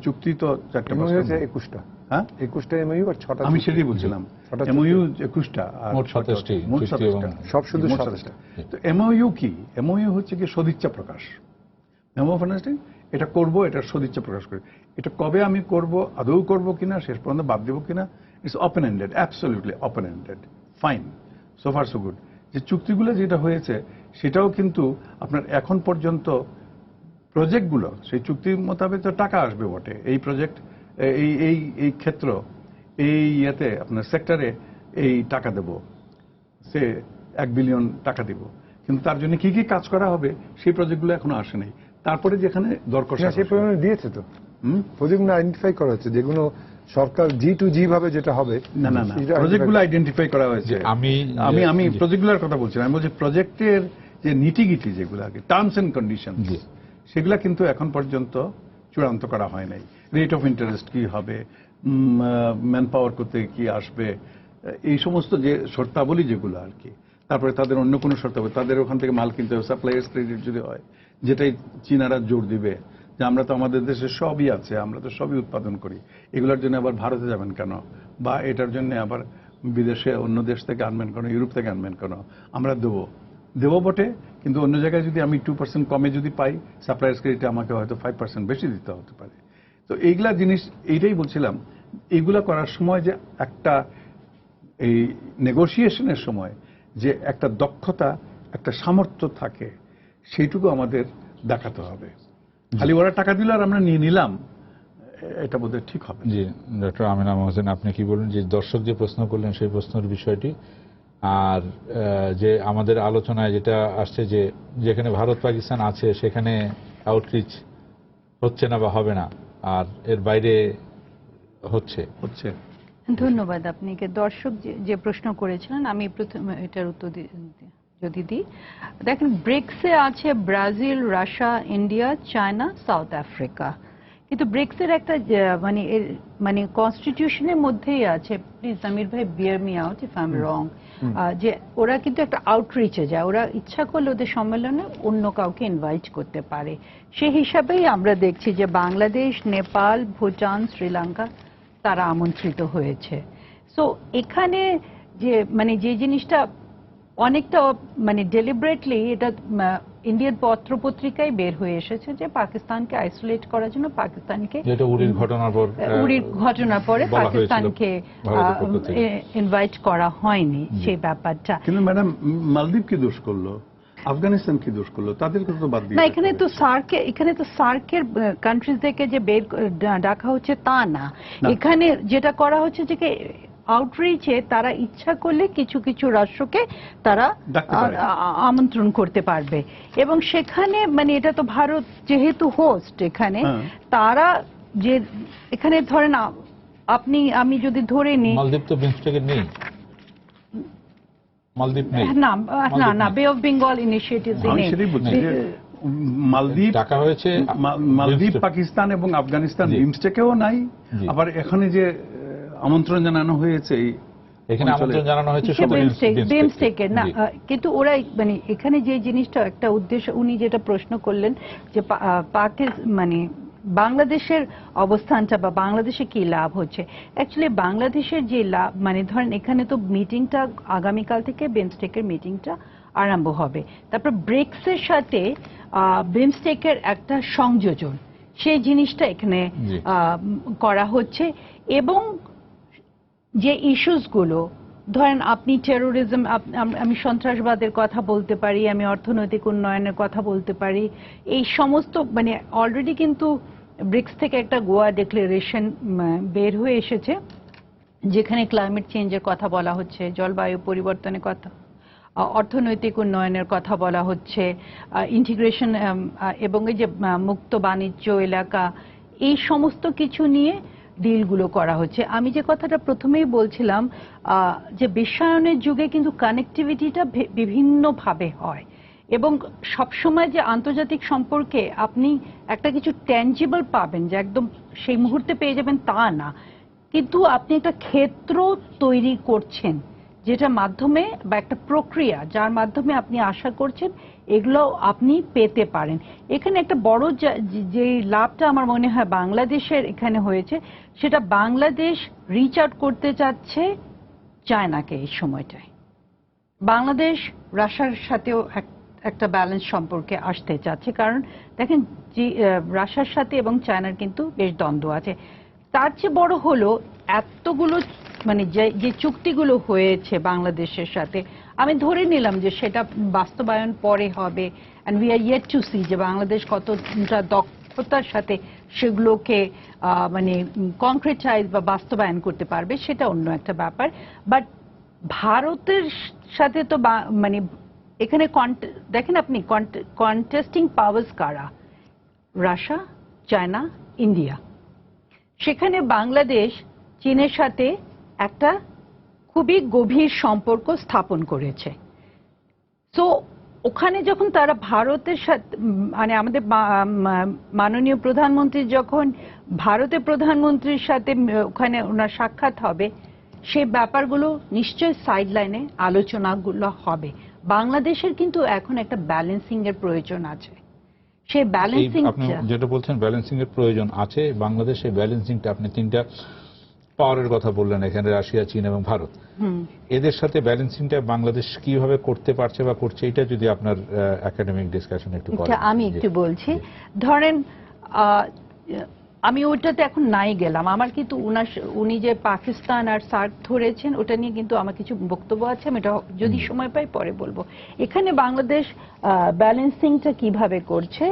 চুক্তি তো 4টা এমওইউ হচ্ছে 21টা, হ্যাঁ 21টা এমওইউ আর 6টা আমি চুক্তি। সেটাই বলছিলাম, ছটা চুক্তি। এমওইউ 21টা আর মোট 6টা 27টি মোট চুক্তি 27টা। এবং সব শুধু মোট 27টা। তো এমওইউ কি? এমওইউ হচ্ছে কি সদিচ্ছা প্রকাশ। মেমো অফ আন্ডারস্ট্যান্ডিং, এটা করব, এটা সদিচ্ছা প্রকাশ করি। এটা কবে আমি করব, আদৌ করব কিনা, শেষ পর্যন্ত বাদ দেবো কিনা, it's open ended, absolutely open ended, fine, so far so good. যে চুক্তিগুলো যেটা হয়েছে সেটাও কিন্তু আপনার এখন পর্যন্ত প্রজেক্টগুলো, সেই চুক্তির মোতাবেক তো টাকা আসবে বটে। এই প্রজেক্ট, এই এই এই ক্ষেত্র, এই ইয়েতে আপনার সেক্টরে এই টাকা দেব, সে 1 বিলিয়ন টাকা দিব, কিন্তু তার জন্য কি কি কাজ করা হবে সেই প্রজেক্টগুলো এখনো আসে নাই। তারপরে যেখানে দর না, কষাকষি, সেই পরিমাণে দিয়েছে তো, প্রজেক্টগুলো আইডেন্টিফাই করা হচ্ছে, যেগুলো সরকার G2G ভাবে যেটা হবে। না না না, সেটা প্রজেক্টগুলো আইডেন্টিফাই করা হয়েছে। যে আমি আমি জি। প্রজেক্টগুলোর কথা বলছি না, আমি বলছি প্রজেক্টের যে নীতিগীতি যেগুলো আগে টার্মস এন্ড কন্ডিশন, জি। সেগুলা কিন্তু এখন পর্যন্ত চূড়ান্ত করা হয় নাই। রেট অফ ইন্টারেস্ট কি হবে, ম্যান পাওয়ার করতে কি আসবে, এই সমস্ত যে শর্তাবলী যেগুলো আর কি। তারপরে তাদের অন্য কোনো শর্তাবলী, তাদের ওখান থেকে মাল কিনতে হবে, সাপ্লাইয়ার্স ক্রেডিট যদি হয়, যেটাই চীনারা জোর দিবে যে আমরা তো আমাদের দেশে সবই আছে, আমরা তো সবই উৎপাদন করি, এগুলোর জন্য আবার ভারতে যাবেন কেন, বা এটার জন্য আবার বিদেশে অন্য দেশ থেকে আনবেন কেন, ইউরোপ থেকে আনবেন কেন, আমরা দেবো বটে, কিন্তু অন্য জায়গায় যদি আমি 2% কমে যদি পাই, সাপ্লাইয়ার্স ক্রেডিটে আমাকে হয়তো 5% বেশি দিতে হতে পারে। তো এইগুলা জিনিস, এইটাই বলছিলাম, এইগুলা করার সময় যে একটা এই নেগোসিয়েশনের সময় যে একটা দক্ষতা, একটা সামর্থ্য থাকে, সেইটুকু আমাদের দেখাতে হবে। খালি ওরা টাকা দিল আর আমরা নিয়ে নিলাম, এটা বোধহয় ঠিক হবে না। জি, ডক্টর আমিনা মহসিন, আপনি কি বলেন যে দর্শক যে প্রশ্ন করলেন সেই প্রশ্নের বিষয়টি, আর যে আমাদের আলোচনায় যেটা আসছে যে যেখানে ভারত পাকিস্তান আছে সেখানে আউটরিচ হচ্ছে না বা হবে না, আর এর বাইরে হচ্ছে। ধন্যবাদ আপনাকে। দর্শক যে প্রশ্ন করেছিলেন, আমি প্রথমে এটার উত্তর যদি দিই। দেখেন, ব্রিক্সে আছে Brazil, Russia, India, China, south Africa. কিন্তু ব্রিক্সের একটা মানে কনস্টিটিউশনের মধ্যেই আছে, প্লিজ আমির ভাই bear me out if I am wrong, যে ওরা কিন্তু একটা আউটরিচে যায়, ওরা ইচ্ছা করলে ওদের সম্মেলনে অন্য কাউকে ইনভাইট করতে পারে। সেই হিসাবেই আমরা দেখছি যে বাংলাদেশ, নেপাল, ভুটান, শ্রীলঙ্কা তারা আমন্ত্রিত হয়েছে। সো এখানে যে জিনিসটা অনেকটা ডেলিবারেটলি এটা ইন্ডিয়ান পত্রপত্রিকায় বের হয়ে এসেছে যে পাকিস্তানকে আইসোলেট করার জন্য পাকিস্তানকে, যেটা উরির ঘটনার পরে পাকিস্তানকে ইনভাইট করা হয়নি, সেই ব্যাপারটা। কিন্তু ম্যাডাম, মালদ্বীপ কি দোষ করলো, আফগানিস্তান কি দোষ করলো, তাদেরকে তো বাদ দিয়ে না, এখানে তো সার্কের কান্ট্রিজদেরকে যে ডাকা হচ্ছে তা না। এখানে যেটা করা হচ্ছে যে আউটরিচে তারা ইচ্ছা করলে কিছু কিছু রাষ্ট্রকে তারা আমন্ত্রণ করতে পারবে, এবং সেখানে এটা তো ভারত যেহেতু হোস্ট, এখানে তারা যে এখানে ধরেন আমি যদি ধরে নিই, মালদ্বীপ তো বিমস্টেকে নেই, মালদ্বীপ নেই, না বে অফ বেঙ্গল ইনিশিয়েটিভ মালদ্বীপ ডাকা হয়েছে, মালদ্বীপ, পাকিস্তান এবং আফগানিস্তান বিমস্টেকেও নাই। আবার এখানে যে আমন্ত্রণ জানানো হয়েছে, এখানে আমন্ত্রণ জানানো হয়েছে বিমস্টেকের না, কিন্তু ওরা এখানে যে জিনিসটা একটা উদ্দেশ্য, উনি যেটা প্রশ্ন করলেন যে বাংলাদেশের অবস্থানটা বা বাংলাদেশে কি লাভ হচ্ছে। অ্যাকচুয়ালি বাংলাদেশের যে লাভ, ধরেন এখানে তো মিটিংটা আগামীকাল থেকে বিমস্টেকের মিটিংটা আরম্ভ হবে, তারপর ব্রিক্সের সাথে বিমস্টেকের একটা সংযোজন, সেই জিনিসটা এখানে করা হচ্ছে। এবং যে ইস্যুসগুলো, ধরেন আপনি টেরোরিজম, আমি সন্ত্রাসবাদের কথা বলতে পারি, আমি অর্থনৈতিক উন্নয়নের কথা বলতে পারি, এই সমস্ত অলরেডি কিন্তু ব্রিক্স থেকে একটা গোয়া ডিক্লারেশন বের হয়ে এসেছে, যেখানে ক্লাইমেট চেঞ্জের কথা বলা হচ্ছে, জলবায়ু পরিবর্তনের কথা, অর্থনৈতিক উন্নয়নের কথা বলা হচ্ছে, ইন্টিগ্রেশন এবং এই যে মুক্ত বাণিজ্য এলাকা, এই সমস্ত কিছু নিয়ে ডিলগুলো করা হচ্ছে। আমি যে কথাটা প্রথমেই বলছিলাম যে বিশ্বায়নের যুগে কিন্তু কানেক্টিভিটিটা বিভিন্নভাবে হয়, এবং সবসময় যে আন্তর্জাতিক সম্পর্কে আপনি একটা কিছু ট্যাঞ্জিবল পাবেন, যে একদম সেই মুহূর্তে পেয়ে যাবেন তা না, কিন্তু আপনি একটা ক্ষেত্র তৈরি করছেন যেটা মাধ্যমে বা একটা প্রক্রিয়া যার মাধ্যমে আপনি আশা করছেন এগুলো আপনি পেতে পারেন। এখানে একটা বড় যে লাভটা আমার মনে হয় বাংলাদেশের এখানে হয়েছে, সেটা বাংলাদেশ রিচ আউট করতে চাচ্ছে চায়নাকে এই সময়টায়। বাংলাদেশ রাশিয়ার সাথেও একটা ব্যালেন্স সম্পর্কে আসতে চাচ্ছে, কারণ দেখেন যে রাশিয়ার সাথে এবং চায়নার কিন্তু বেশ দ্বন্দ্ব আছে। তার চেয়ে বড় হলো এতগুলো মানে যে চুক্তিগুলো হয়েছে বাংলাদেশের সাথে, আমি ধরে নিলাম যে সেটা বাস্তবায়ন পরে হবে, and we are yet to see যে বাংলাদেশ কতটা দক্ষতার সাথে সেগুলোকে মানে কংক্রিটাইজ বা বাস্তবায়ন করতে পারবে, সেটা অন্য একটা ব্যাপার। বাট ভারতের সাথে তো মানে এখানে দেখেন আপনি কন্টেস্টিং পাওয়ার্স কারা, রাশিয়া, চায়না, ইন্ডিয়া। সেখানে বাংলাদেশ চীনের সাথে একটা খুবই গভীর সম্পর্ক স্থাপন করেছে। তো ওখানে যখন তারা ভারতের সাথে মানে আমাদের মাননীয় প্রধানমন্ত্রী যখন ভারতের প্রধানমন্ত্রীর সাথে ওখানে ওনার সাক্ষাৎ হবে, সেই ব্যাপারগুলো নিশ্চয়ই সাইডলাইনে আলোচনাগুলো হবে। বাংলাদেশের কিন্তু এখন একটা ব্যালেন্সিং এর প্রয়োজন আছে। সেই ব্যালেন্সিং আপনি যেটা বলছেন ব্যালেন্সিং এর প্রয়োজন আছে, বাংলাদেশে ব্যালেন্সিংটা আপনি তিনটা পাওয়ারের কথা বললেন এখানে, রাশিয়া, চীন এবং ভারত। এদের সাথে ব্যালেন্সিংটা বাংলাদেশ কিভাবে করতে পারছে বা করছে, এটা যদি আপনার একাডেমিক ডিসকাশন একটু করেন। আমি একটু বলছি, ধরেন আমি ওইটাতে এখন নাই গেলাম, আমার কিন্তু উনি যে পাকিস্তান আর সার্ক ধরেছেন ওটা নিয়ে কিন্তু আমার কিছু বক্তব্য আছে, আমি এটা যদি সময় পাই পরে বলবো। এখানে বাংলাদেশ ব্যালেন্সিংটা কিভাবে করছে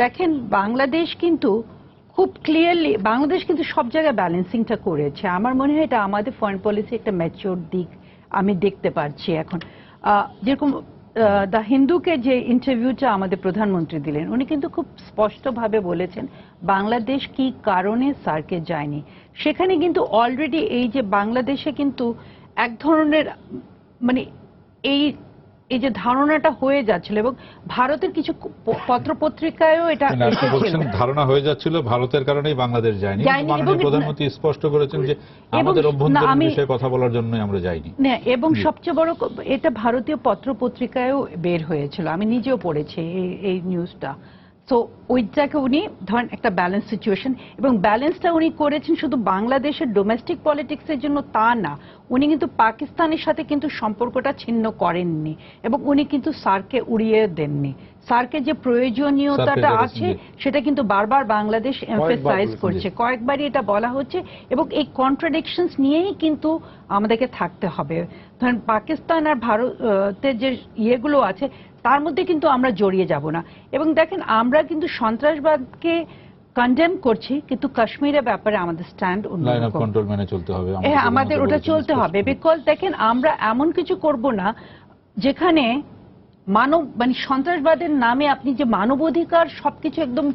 দেখেন, বাংলাদেশ কিন্তু খুব ক্লিয়ারলি বাংলাদেশ কিন্তু সব জায়গায় ব্যালেন্সিংটা করেছে। আমার মনে হয় এটা আমাদের ফরেন পলিসি একটা ম্যাচিওর দিক আমি দেখতে পাচ্ছি এখন। যেরকম দ্য হিন্দুকে যে ইন্টারভিউটা আমাদের প্রধানমন্ত্রী দিলেন, উনি কিন্তু খুব স্পষ্টভাবে বলেছেন বাংলাদেশ কি কারণে সার্কে যায়নি। সেখানে কিন্তু অলরেডি এই যে বাংলাদেশে কিন্তু এক ধরনের মানে এই যে ধারণাটা হয়ে যাচ্ছিল, এবং ভারতের কিছু পত্রপত্রিকায়ও এটা বলছেন ধারণা হয়ে যাচ্ছিল ভারতের কারণেই বাংলাদেশ যায়নি। মাননীয় প্রধানমন্ত্রী স্পষ্ট করেছেন যে আমাদের অভ্যন্তরীণ বিষয়ে কথা বলার জন্যই আমরা যাইনি। এবং সবচেয়ে বড় এটা ভারতীয় পত্রপত্রিকায়ও বের হয়েছিল, আমি নিজেও পড়েছি এই নিউজটা। তো ওইটাকে উনি ধরেন একটা ব্যালেন্স সিচুয়েশন, এবং ব্যালেন্সটা উনি করেছেন শুধু বাংলাদেশের ডোমেস্টিক পলিটিক্সের জন্য তা না, উনি কিন্তু পাকিস্তানের সাথে কিন্তু সম্পর্কটা ছিন্ন করেননি, এবং উনি কিন্তু সার্ককে উড়িয়ে দেননি। সার্কের যে প্রয়োজনীয়তাটা আছে সেটা কিন্তু বারবার বাংলাদেশ এমফেসাইজ করছে, কয়েকবারই এটা বলা হচ্ছে, এবং এই কন্ট্রাডিকশনস নিয়েই কিন্তু আমাদেরকে থাকতে হবে। ধরেন পাকিস্তান আর ভারতের যে ইয়েগুলো আছে তার মধ্যে কিন্তু আমরা জড়িয়ে যাব না। এবং দেখেন আমরা কিন্তু সন্ত্রাসবাদকে কন্ডেম করছি, কিন্তু কাশ্মীরের ব্যাপারে আমাদের স্ট্যান্ড অন্যরকম, আমাদের ওটা চলতে হবে। বিকজ দেখেন আমরা এমন কিছু করব না যেখানে মানে সন্ত্রাসবাদের নামে আপনি যে মানবাধিকার সবকিছু একদম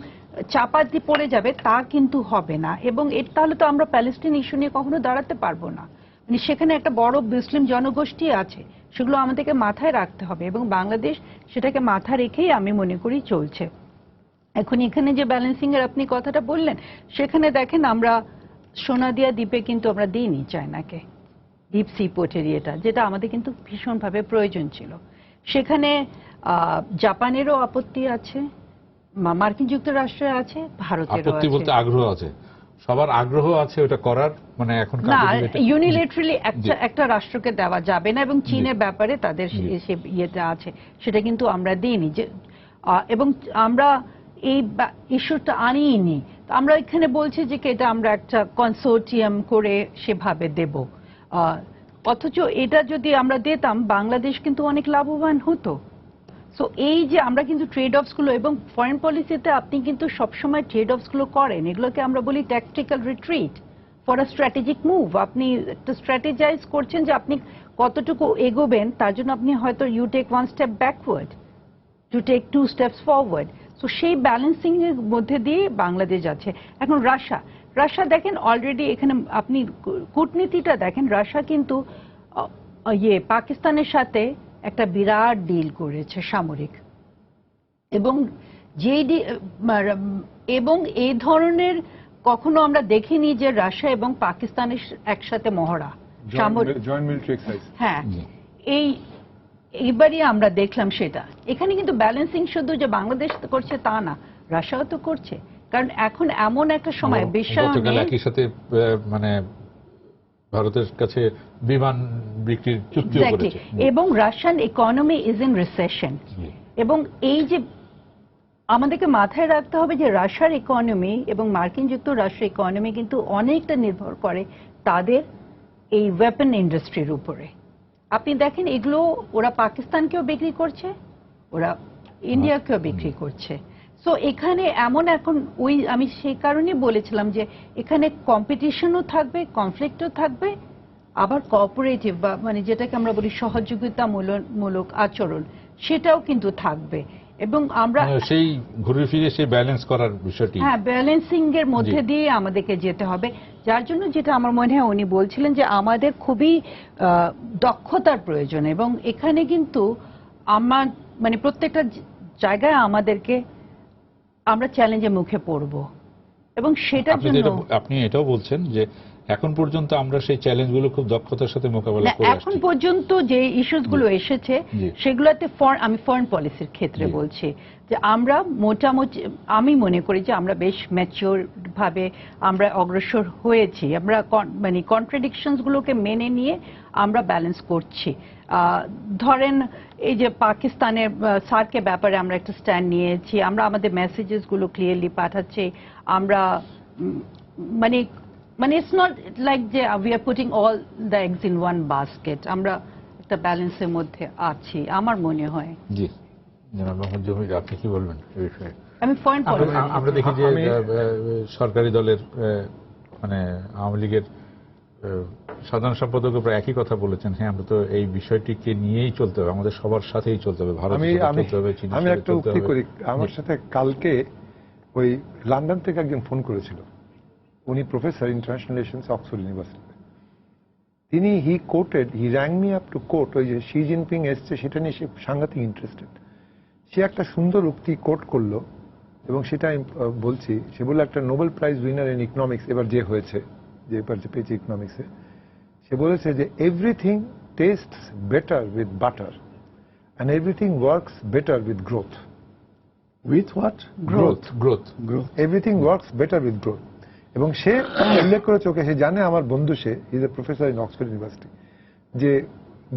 চাপা দিয়ে পড়ে যাবে তা কিন্তু হবে না। এবং তাহলে তো আমরা প্যালেস্টাইন ইস্যু নিয়ে কখনো দাঁড়াতে পারবো না। মানে সেখানে একটা বড় মুসলিম জনগোষ্ঠী আছে, সেগুলো আমাদেরকে মাথায় রাখতে হবে, এবং বাংলাদেশ সেটাকে মাথা রেখেই আমি মনে করি চলছে। এখন এখানে যে ব্যালেন্সিং এর আপনি কথাটা বললেন, সেখানে দেখেন আমরা সোনাদিয়া দ্বীপে কিন্তু আমরা দিইনি চায়নাকে, ডিপ সি পোর্ট এরিয়াটা, যেটা আমাদের কিন্তু ভীষণভাবে প্রয়োজন ছিল। সেখানে জাপানেরও আপত্তি আছে, মার্কিন যুক্তরাষ্ট্রের আছে, ভারতেরও আছে। বলতে আগ্রহ আছে, সবার আগ্রহ আছে ওটা করার, মানে এখন না ইউনিলেটারালি একটা রাষ্ট্রকে দেওয়া যাবে না, এবং চীনের ব্যাপারে তাদের ইয়েটা আছে, সেটা কিন্তু আমরা দিইনি। এবং আমরা এই ইস্যুটা আনিনি, আমরা এখানে বলছি যে এটা আমরা একটা কনসোর্টিয়াম করে সেভাবে দেব। অথচ এটা যদি আমরা দিতাম বাংলাদেশ কিন্তু অনেক লাভবান হতো। সো এই যে আমরা কিন্তু ট্রেড অফস গুলো, এবং ফরেন পলিসিতে আপনি কিন্তু সবসময় ট্রেড অফস গুলো করেন, এগুলোকে আমরা বলি tactical retreat for a strategic move. আপনি একটা স্ট্র্যাটেজাইজ করছেন যে আপনি কতটুকু এগোবেন, তার জন্য আপনি হয়তো you take one step backward to take two steps forward. তো সেই ব্যালেন্সিং এর মধ্যে দিয়ে বাংলাদেশ আছে। এখন রাশিয়া দেখেন অলরেডি এখানে আপনি কূটনীতিটা দেখেন, রাশিয়া কিন্তু পাকিস্তানের সাথে একটা বিরাট ডিল করেছে সামরিক, এবং এবং এই ধরনের কখনো আমরা দেখিনি যে রাশিয়া এবং পাকিস্তানের একসাথে মহড়া, জয়েন্ট মিলিটারি এক্সারসাইজ। হ্যাঁ, এইবারই আমরা দেখলাম সেটা। এখানে কিন্তু ব্যালেন্সিং শুধু যে বাংলাদেশ করছে তা না, রাশিয়াও তো করছে, কারণ এখন এমন একটা সময় গতকাল বিশ্বায়নে একই সাথে মানে ভারতের কাছে বিমান বিক্রির চুক্তিও করেছে। এবং Russian economy is in recession. এবং এই যে আমাদেরকে মাথায় রাখতে হবে যে রাশিয়ার ইকোনমি এবং মার্কিন যুক্তরাষ্ট্রের ইকোনমি কিন্তু অনেকটা নির্ভর করে তাদের এই ওয়েপন ইন্ডাস্ট্রির উপরে। আপনি দেখেন এগুলো ওরা পাকিস্তানকেও বিক্রি করছে, ওরা ইন্ডিয়াকেও বিক্রি করছে। সো এখানে এমন এখন আমি সেই কারণেই বলেছিলাম যে এখানে কম্পিটিশনও থাকবে, কনফ্লিক্টও থাকবে, আবার কোঅপারেটিভ বা মানে যেটাকে আমরা বলি সহযোগিতামূলক আচরণ সেটাও কিন্তু থাকবে। এবং আমরা সেই ঘুরে ফিরে সেই ব্যালেন্স করার বিষয়টি, হ্যাঁ, ব্যালেন্সিং এর মধ্যে দিয়ে আমাদেরকে যেতে হবে। যার জন্য যেটা আমার মনে হয় উনি বলছিলেন যে আমাদের খুবই দক্ষতার প্রয়োজন, এবং এখানে কিন্তু আমার মানে প্রত্যেকটা জায়গায় আমরা চ্যালেঞ্জের মুখে পড়ব, এবং সেটার জন্য আপনি এটাও বলছেন যে এখন পর্যন্ত আমরা সেই চ্যালেঞ্জগুলো খুব দক্ষতার সাথে মোকাবেলা করে আসছি। এখন পর্যন্ত যে ইস্যুস গুলো এসেছে সেগুলোতে আমি ফরেন পলিসির ক্ষেত্রে বলছি যে আমরা মোটামুটি আমি মনে করি যে আমরা বেশ ম্যাচিওর ভাবে আমরা অগ্রসর হয়েছি। আমরা মানে কন্ট্রাডিকশনস গুলোকে মেনে নিয়ে আমরা ব্যালেন্স করছি। ধরেন এই যে পাকিস্তানের সার্কের ব্যাপারে আমরা একটা স্ট্যান্ড নিয়েছি, আমরা আমাদের মেসেজেস গুলো ক্লিয়ারলি পাঠাচ্ছি। আমরা মানে ইটস নট লাইক যে we are putting all the eggs in one basket. আমরা একটা ব্যালেন্সের মধ্যে আছি আমার মনে হয়। জি, জনাব মোহাম্মদ জহির, আপনি কি বলবেন এই বিষয়ে? আমি ফরেন পলিসি আমরা দেখি যে সরকারি দলের মানে আওয়ামী লীগের সাধারণ সম্পাদক প্রায় একই কথা বলেছেন। হ্যাঁ, আমরা তো এই বিষয়টিকে নিয়েই চলতে হবে, আমাদের সবার সাথেই চলতে হবে, ভারতের সাথে চলতে হবে, চীনের আমি সাথে একটা চলতে উক্তি হবে। করি, আমার সাথে কালকে ওই লন্ডন থেকে একজন ফোন করেছিল, উনি প্রফেসর ইন্টারন্যাশনাল রিলেশনস অক্সফোর্ড ইউনিভার্সিটিতে। তিনি he rang me up to quote ওই যে শি জিনপিং এসছে সেটা নিয়ে সে সাংঘাতিক ইন্টারেস্টেড। সে একটা সুন্দর উক্তি কোট করলো এবং সেটা আমি বলছি। সে বললো একটা Nobel prize winner in economics এবার যে হয়েছে, যে এবার যে পেয়েছে ইকোনমিক্সে, সে বলেছে যে everything tastes better with butter and everything works better with growth. With what? Growth. Everything works better with growth. এবং সে উল্লেখ করেছে, ওকে সে জানে আমার বন্ধু, সে is a professor in Oxford university, যে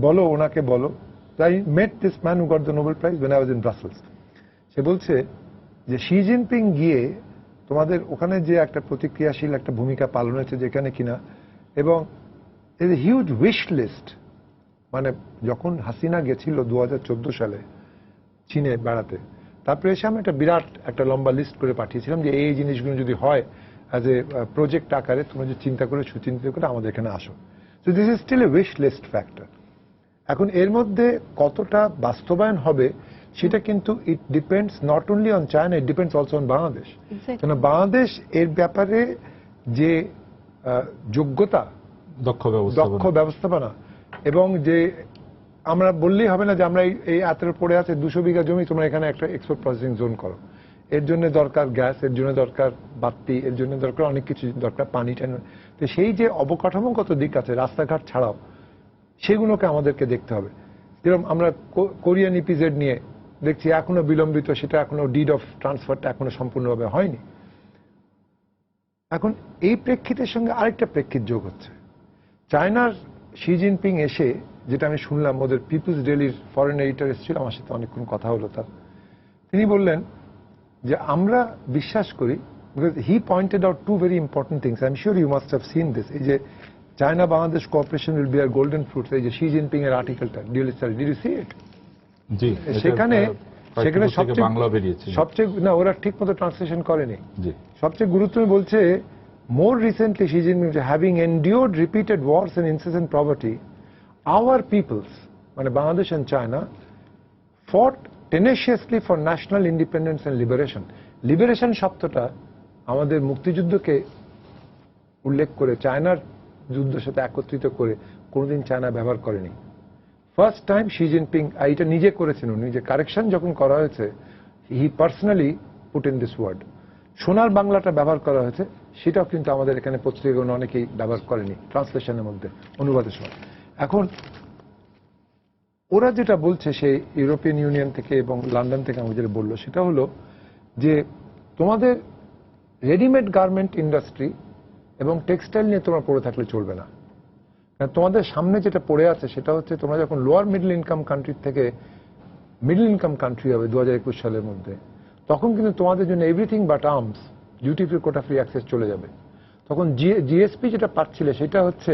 বলো ওনাকে বলো। I met this man who got the Nobel prize when I was in Brussels. সে বলছে যে শি জিনপিং গিয়ে তোমাদের ওখানে যে একটা প্রতিক্রিয়াশীল একটা ভূমিকা পালন হয়েছে যেখানে কিনা, এবং is a huge wish list. মানে যখন হাসিনা গেছিল 2014 সালে চীনে বেড়াতে, তারপরে এসে আমি একটা বিরাট একটা লম্বা লিস্ট করে পাঠিয়েছিলাম যে এই জিনিসগুলো যদি হয় অ্যাজ এ প্রজেক্ট আকারে তোমরা যে চিন্তা করে সুচিন্তিত করে আমাদের এখানে আসো। So this is still a wish list factor. এখন এর মধ্যে কতটা বাস্তবায়ন হবে সেটা কিন্তু it depends not only on China, it depends also on Bangladesh. কেন বাংলাদেশ এর ব্যাপারে যে যোগ্যতা, দক্ষ ব্যবস্থাপনা, এবং যে আমরা বললেই হবে না যে আমরা এই এতের পড়ে আছে 200 বিঘা জমি, তোমরা এখানে একটা এক্সপোর্ট প্রসেসিং জোন করো। এর জন্য দরকার গ্যাস, এর জন্য দরকার বাতি, এর জন্য দরকার অনেক কিছু দরকার, পানি টানি। তো সেই যে অবকাঠামোগত দিক আছে রাস্তাঘাট ছাড়াও, সেগুলোকে আমাদেরকে দেখতে হবে। যেরকম আমরা কোরিয়ান ইপিজেড নিয়ে দেখছি এখনো বিলম্বিত, সেটা এখনো ডিড অফ ট্রান্সফারটা এখনো সম্পূর্ণভাবে হয়নি। এখন এই প্রেক্ষিতের সঙ্গে আরেকটা প্রেক্ষিত যোগ হচ্ছে। চায়নার শি জিনপিং এসে, যেটা আমি শুনলাম, ওদের পিপুলস ডেইলির ফরেন এডিটর এসেছিল, আমার সাথে অনেকক্ষণ কথা হলো তার, তিনি বললেন যে আমরা বিশ্বাস করি, because he pointed out to very important things, I am sure you must have seen this, এই যে China Bangladesh cooperation will bear golden fruits, এই যে শি জিনপিং এর আর্টিকেলটা, ডিড ইউ সি ইট? জি, সেখানে বাংলা বেরিয়েছে, সবচেয়ে না ওরা ঠিক মতো ট্রান্সলেশন করেনি। সবচেয়ে গুরুত্বপূর্ণ বলছে, more recently Xi Jinping, having endured repeated wars and incessant poverty, our peoples, মানে Bangladesh and China, fought tenaciously for national independence and liberation. Liberation শব্দটা আমাদের মুক্তিযুদ্ধকে উল্লেখ করে চায়নার যুদ্ধের সাথে একত্রিত করে কোনোদিন চায়না ব্যবহার করেনি। ফার্স্ট টাইম শি জিনপিং এটা নিজে করেছেন, উনি যে কারেকশন যখন করা হয়েছে, he personally put in this word. সোনার বাংলাটা ব্যবহার করা হয়েছে, সেটাও কিন্তু আমাদের এখানে পত্রিকাগুলো অনেকেই ব্যবহার করেনি ট্রান্সলেশনের মধ্যে, অনুবাদের সময়। এখন ওরা যেটা বলছে সেই ইউরোপিয়ান ইউনিয়ন থেকে এবং লন্ডন থেকে আমাকে যেটা বললো সেটা হলো যে তোমাদের রেডিমেড গার্মেন্ট ইন্ডাস্ট্রি এবং টেক্সটাইল নিয়ে তোমরা পড়ে থাকলে চলবে না। কারণ তোমাদের সামনে যেটা পড়ে আছে সেটা হচ্ছে তোমরা যখন লোয়ার মিডল ইনকাম কান্ট্রি থেকে মিডল ইনকাম কান্ট্রি হবে 2021 সালের মধ্যে, তখন কিন্তু তোমাদের জন্য everything but arms, duty free quota free access চলে যাবে। তখন জিএসপি যেটা পাচ্ছিলে সেটা হচ্ছে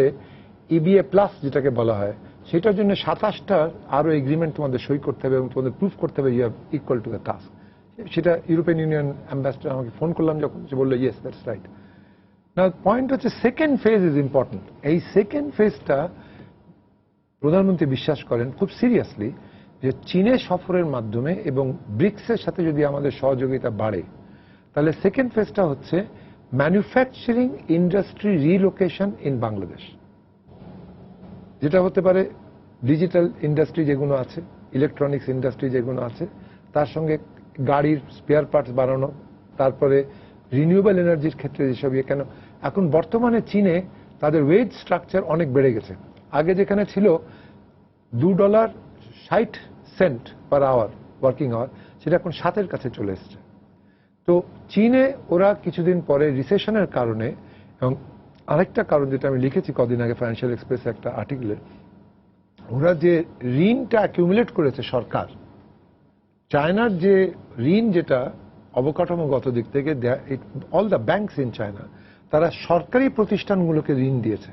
ইবিএ প্লাস যেটাকে বলা হয়, সেটার জন্য 27টা আরো এগ্রিমেন্ট তোমাদের সই করতে হবে এবং তোমাদের প্রুফ করতে হবে you have equal to the task. সেটা ইউরোপিয়ান ইউনিয়ন অ্যাম্বাসেডর আমাকে ফোন করলাম যখন, সে বললো ইয়েস দ্যাটস রাইট। না, পয়েন্ট হচ্ছে সেকেন্ড ফেজ ইজ ইম্পর্টেন্ট। এই সেকেন্ড ফেজটা প্রধানমন্ত্রী বিশ্বাস করেন খুব সিরিয়াসলি যে চীনের সফরের মাধ্যমে এবং ব্রিক্সের সাথে যদি আমাদের সহযোগিতা বাড়ে, তাহলে সেকেন্ড ফেজটা হচ্ছে manufacturing industry relocation in Bangladesh, যেটা হতে পারে ডিজিটাল ইন্ডাস্ট্রি যেগুলো আছে, ইলেকট্রনিক্স ইন্ডাস্ট্রি যেগুলো আছে, তার সঙ্গে গাড়ির স্পেয়ার পার্টস বাড়ানো, তারপরে রিনিউয়েবল এনার্জির ক্ষেত্রে যেসব কেন এখন বর্তমানে চীনে তাদের ওয়েজ স্ট্রাকচার অনেক বেড়ে গেছে। আগে যেখানে ছিল $2.60 পার আওয়ার ওয়ার্কিং আওয়ার, সেটা এখন 7-এর কাছে চলে এসছে। তো চীনে ওরা কিছুদিন পরে রিসেশনের কারণে, এবং আরেকটা কারণ যেটা আমি লিখেছি কদিন আগে ফাইন্যান্সিয়াল এক্সপ্রেসে একটা আর্টিকেলে, ওরা যে ঋণটা অ্যাকিউমুলেট করেছে সরকার, চায়নার যে ঋণ যেটা অবকাঠামোগত দিক থেকে all the banks in China, তারা সরকারি প্রতিষ্ঠানগুলোকে ঋণ দিয়েছে।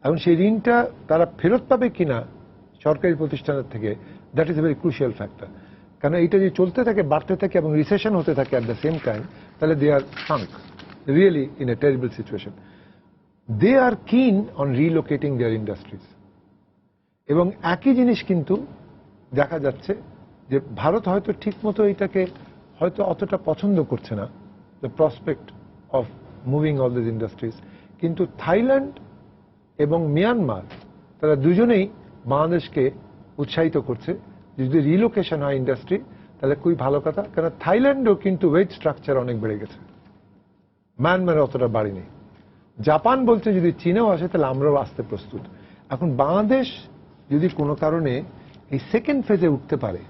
এবং সেই ঋণটা তারা ফেরত পাবে কিনা সরকারি প্রতিষ্ঠানের থেকে, that is a very crucial factor. কারণ এইটা যদি চলতে থাকে, বাড়তে থাকে এবং রিসেশন হতে থাকে অ্যাট দ্য সেম টাইম, তাহলে they are sunk really in a terrible situation. They are keen on রিলোকেটিং there industries. এবং একই জিনিস কিন্তু দেখা যাচ্ছে যে ভারত হয়তো ঠিক মতো এটাকে হয়তো অতটা পছন্দ করছে না, the prospect of moving all this industries, কিন্তু থাইল্যান্ড এবং মিয়ানমার তারা দুজনেই বাংলাদেশকে উৎসাহিত করছে যদি রিলোকেশন হয় ইন্ডাস্ট্রি, তাহলে খুবই ভালো কথা। কারণ থাইল্যান্ডও কিন্তু ওয়েজ স্ট্রাকচার অনেক বেড়ে গেছে, মিয়ানমারে অতটা বাড়েনি। জাপান বলছে যদি চীনেও আসে তাহলে আমরাও আসতে প্রস্তুত। এখন বাংলাদেশ যদি কোনো কারণে এই সেকেন্ড ফেজে উঠতে পারে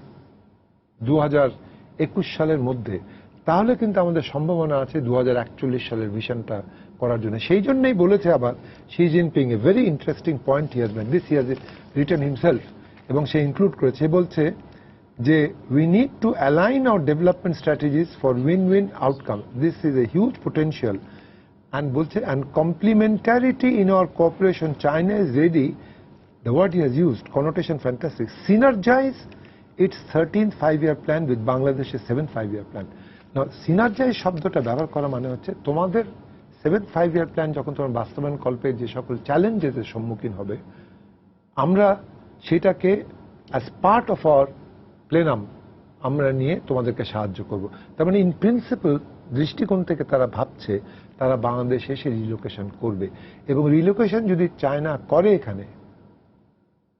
2021 সালের মধ্যে, তাহলে কিন্তু আমাদের সম্ভাবনা আছে 2041 সালের ভিশনটা করার জন্য। সেই জন্যই বলেছে আবার Xi Jinping, a very interesting point here man, this he has written himself, এবং সে ইনক্লুড করেছে, বলছে যে we need to align our development strategies for win win outcome, this is a huge potential. And বলছে and complementarity in our cooperation, China is ready, the word he has used, connotation fantastic, synergize its 13th five-year plan with Bangladesh's 7th five-year plan. Now, synergize শব্দটা ব্যবহার করা মানে হচ্ছে তোমাদের 7th five-year plan যখন তোমার বাস্তবায়ন কল্পে যে সকল চ্যালেঞ্জের সম্মুখীন হবে, আমরা সেটাকে অ্যাজ পার্ট অফ আওয়ার প্লেনাম আমরা নিয়ে তোমাদেরকে সাহায্য করব। তার মানে ইন প্রিন্সিপাল দৃষ্টিকোণ থেকে তারা ভাবছে তারা বাংলাদেশে এসে রিলোকেশন করবে, এবং রিলোকেশন যদি চায়না করে এখানে,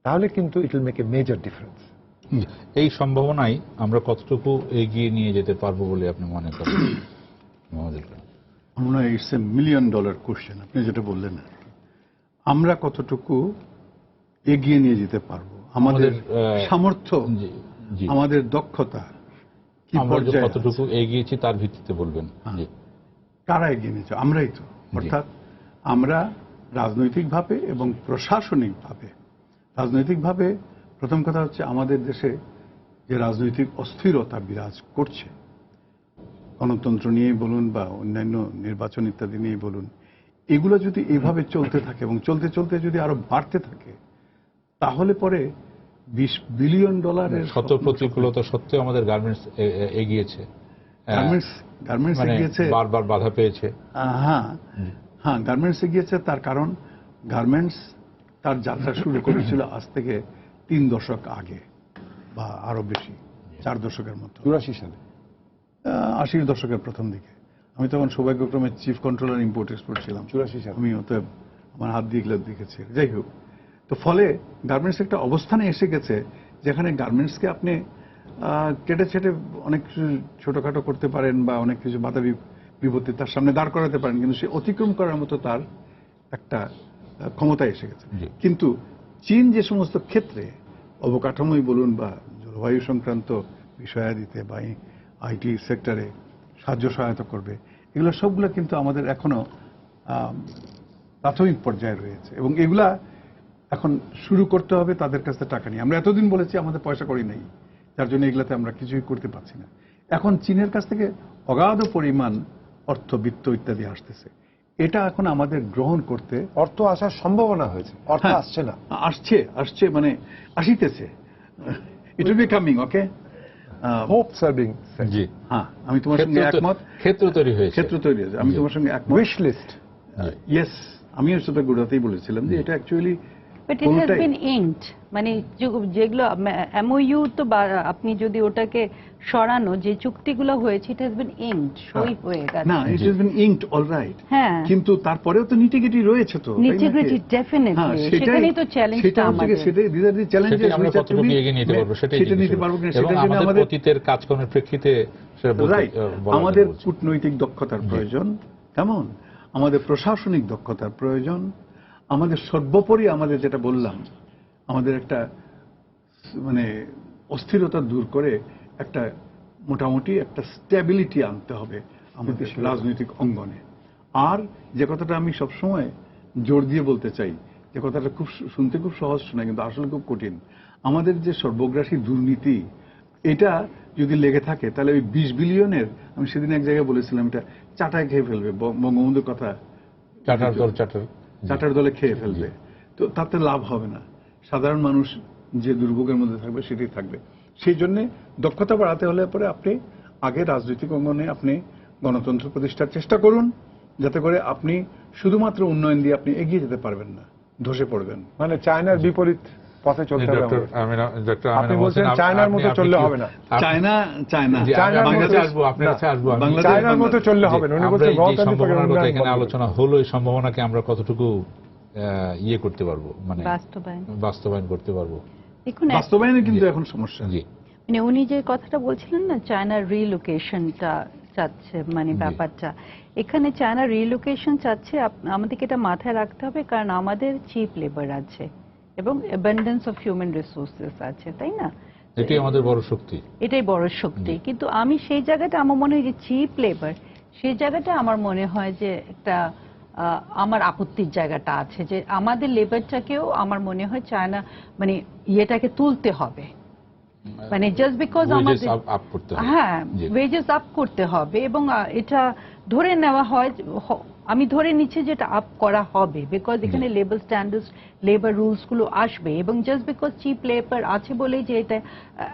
তাহলে কিন্তু it will make a major difference. এই সম্ভাবনাই আমরা কতটুকু এগিয়ে নিয়ে যেতে পারবো বলে আপনি মনে করেন? আমার মনে হয় ইটস এ $1 মিলিয়ন কোশ্চেন আপনি যেটা বললেন, আমরা কতটুকু এগিয়ে নিয়ে যেতে পারবো, আমাদের সামর্থ্য, আমাদের দক্ষতা কি পর্যায়ে কতটুকু এগিয়েছি তার ভিত্তিতে বলবেন। কারা এগিয়ে নিয়েছে? আমরাই তো। অর্থাৎ আমরা রাজনৈতিকভাবে এবং প্রশাসনিকভাবে, রাজনৈতিকভাবে প্রথম কথা হচ্ছে আমাদের দেশে যে রাজনৈতিক অস্থিরতা বিরাজ করছে, গণতন্ত্র নিয়েই বলুন বা অন্যান্য নির্বাচন ইত্যাদি নিয়েই বলুন, এগুলো যদি এইভাবে চলতে থাকে এবং চলতে চলতে যদি আরো বাড়তে থাকে, তাহলে পরে $20 বিলিয়ন শত প্রতিকূলতা সত্ত্বেও আমাদের গার্মেন্টস এগিয়েছে, গার্মেন্টস এগিয়েছে, বারবার বাধা পেয়েছে। হ্যাঁ, গার্মেন্টস এগিয়েছে। তার কারণ গার্মেন্টস তার যাত্রা শুরু করেছিল আজ থেকে 3 দশক আগে বা আরো বেশি, 4 দশকের মতো, 84 সালে, 80 দশকের প্রথম দিকে। আমি তখন সৌভাগ্যক্রমে চিফ কন্ট্রোলার ইম্পোর্ট এক্সপোর্ট ছিলাম 84 সালে। আমি অতএব আমার হাত দিয়ে দেখেছি। যাই হোক, তো ফলে গার্মেন্টস একটা অবস্থানে এসে গেছে যেখানে গার্মেন্টসকে আপনি কেটে ছেটে অনেক কিছু ছোটখাটো করতে পারেন বা অনেক কিছু বাধা বিপত্তি তার সামনে দাঁড় করাতে পারেন, কিন্তু সে অতিক্রম করার মতো তার একটা ক্ষমতা এসে গেছে। কিন্তু চীন যে সমস্ত ক্ষেত্রে অবকাঠামোই বলুন বা জলবায়ু সংক্রান্ত বিষয়াদিতে বা আইটি সেক্টরে সাহায্য সহায়তা করবে, এগুলো সবগুলো কিন্তু আমাদের এখনো প্রাথমিক পর্যায়ে রয়েছে, এবং এগুলা এখন শুরু করতে হবে তাদের কাছে টাকা নিয়ে। আমরা এতদিন বলেছি আমাদের পয়সা করি নেই, যার জন্য এগুলাতে আমরা কিছুই করতে পারছি না। এখন চীনের কাছ থেকে অগাধ পরিমাণ অর্থ, বিত্ত ইত্যাদি আসতেছে, এটা এখন আমাদের গ্রহণ করতে অর্থ আসার সম্ভাবনা হয়েছে, অর্থ হ্যাঁ, আসছে না, আসছে মানে আসিতেছে, it will be coming. Okay, hopes are being জি, হ্যাঁ, আমি তোমার সঙ্গে একমত। ক্ষেত্র তৈরি হয়েছে, আমি তোমার সঙ্গে একমত। উইশ লিস্ট, ইয়েস, আমিও সেটা গোড়াতেই বলেছিলাম যে এটা actually but it has been inked, মানে যেগুলো এমওইউ, তো আপনি যদি ওটাকে সরানো, যে চুক্তিগুলো হয়েছে ইট হ্যাজ বিন ইঙ্কড, সই হয়ে গেছে। না, ইট হ্যাজ বিন ইঙ্কড অলরাইট, হ্যাঁ, কিন্তু তারপরেও তো নিটিগিটি রয়েছে, তো নিটিগ্রিটি ডেফিনেটলি, সেখানেই তো চ্যালেঞ্জটা আমাদের। সেটাই আমরা কতটুকু এগিয়ে নিতে পারবো, সেটাই নিতে পারবো কিনা, এবং সেটার জন্য আমাদের আমাদের অতীতের কাজকর্মের প্রেক্ষিতে সেটা রাইট, আমাদের কূটনৈতিক দক্ষতার প্রয়োজন, কেমন আমাদের প্রশাসনিক দক্ষতার প্রয়োজন, আমাদের সর্বোপরি আমাদের যেটা বললাম, আমাদের একটা মানে অস্থিরতা দূর করে একটা মোটামুটি একটা স্ট্যাবিলিটি আনতে হবে আমাদের রাজনৈতিক অঙ্গনে। আর যে কথাটা আমি সবসময় জোর দিয়ে বলতে চাই, যে কথাটা খুব শুনতে খুব সহজ শোনায় কিন্তু আসলে খুব কঠিন, আমাদের যে সর্বগ্রাসী দুর্নীতি, এটা যদি লেগে থাকে তাহলে ওই 20 বিলিয়নের, আমি সেদিন এক জায়গায় বলেছিলাম, এটা চাটায় খেয়ে ফেলবে, বঙ্গবন্ধুর কথা, চাটার দলে খেয়ে ফেলবে, তো তাতে লাভ হবে না, সাধারণ মানুষ যে দুর্ভোগের মধ্যে থাকবে সেটাই থাকবে। সেই জন্য দক্ষতা বাড়াতে হলে পরে আপনি আগে রাজনৈতিক অঙ্গনে আপনি গণতন্ত্র প্রতিষ্ঠার চেষ্টা করুন, যাতে করে আপনি শুধুমাত্র উন্নয়ন দিয়ে আপনি এগিয়ে যেতে পারবেন না, ধসে পড়বেন। মানে চায়নার বিপরীত পথে চলতে হবে। আপনি বলছেন চায়নার মতো চললে হবে না, চায়নার মতো চললে হবে না। উনি বলছেন এখানে আলোচনা হলো, এই সম্ভাবনাকে আমরা কতটুকু ইয়ে করতে পারবো, মানে বাস্তবায়ন করতে পারবো। বাস্তবায়নে কিন্তু এখন সমস্যা। জি, মানে উনি যে কথাটা বলছিলেন না, চায়নার রিলোকেশনটা চাচ্ছে, মানে ব্যাপারটা এখানে চায়নার রিলোকেশন চাচ্ছে, আমাদেরকে এটা মাথায় রাখতে হবে, কারণ আমাদের চিপ লেবার আছে এবং অ্যাবান্ডেন্স অফ হিউম্যান রিসোর্সেস আছে, তাই না? এটাই আমাদের বড় শক্তি, এটাই বড় শক্তি। কিন্তু আমি সেই জায়গাটা, আমার মনে হয় যে চিপ লেবার, সেই জায়গাটা আমার মনে হয় যে একটা আমার আপত্তির জায়গাটা আছে, যে আমাদের লেবারটাকেও আমার মনে হয় চায়না মানে ইয়েটাকে তুলতে হবে, মানে জাস্ট বিকজ আমাদের হ্যাঁ ওয়েজেস আপ করতে হবে, এবং এটা ধরে নেওয়া হয়, আমি ধরে নিচ্ছি যে এটা আপ করা হবে, বিকজ এখানে লেবার স্ট্যান্ডার্ডস, লেবার রুলস গুলো আসবে, এবং জাস্ট বিকজ চিপ লেবার আছে বলেই যে এটা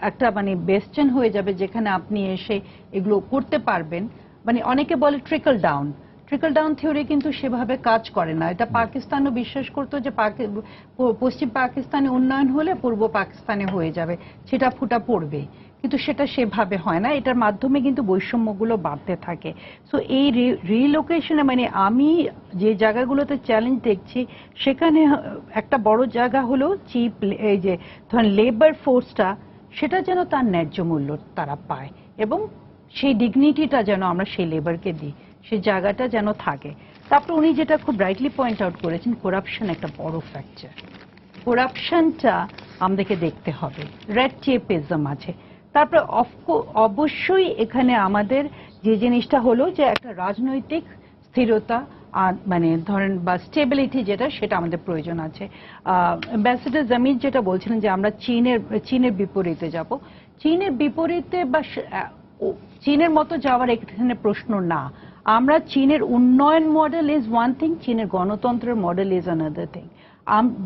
একটা মানে বেস্টেন হয়ে যাবে যেখানে আপনি এসে এগুলো করতে পারবেন। মানে অনেকে বলে ট্রিকল ডাউন থিওরি, কিন্তু সেভাবে কাজ করে না। এটা পাকিস্তানও বিশ্বাস করতো যে পশ্চিম পাকিস্তানে উন্নয়ন হলে পূর্ব পাকিস্তানে হয়ে যাবে, সেটা ফুটা পড়বে, কিন্তু সেটা সেভাবে হয় না। এটার মাধ্যমে কিন্তু বৈষম্যগুলো বাড়তে থাকে। সো এই রিলোকেশনে মানে আমি যে জায়গাগুলোতে চ্যালেঞ্জ দেখছি, সেখানে একটা বড় জায়গা হলো চিপ, এই যে ধরেন লেবার ফোর্সটা, সেটা যেন তার ন্যায্য মূল্য তারা পায়, এবং সেই ডিগনিটিটা যেন আমরা সেই লেবারকে দিই, সেই জায়গাটা যেন থাকে। তারপর উনি যেটা খুব রাইটলি পয়েন্ট আউট করেছেন, করাপশন একটা বড় ফ্যাক্টর, করাপশনটা আমাদেরকে দেখতে হবে, রেড টেপিজম আছে। তারপরে অবশ্যই এখানে আমাদের যে জিনিসটা হলো যে একটা রাজনৈতিক স্থিরতা, আর মানে ধরেন বা স্টেবিলিটি যেটা, সেটা আমাদের প্রয়োজন আছে। অ্যাম্বাসেডর জামির যেটা বলছিলেন যে আমরা চীনের বিপরীতে যাব, চীনের বিপরীতে বা চীনের মতো যাওয়ার এখানে প্রশ্ন না। আমরা চীনের উন্নয়ন মডেল ইজ ওয়ান থিং, চীনের গণতন্ত্রের মডেল ইজ অ্যানাদার থিং।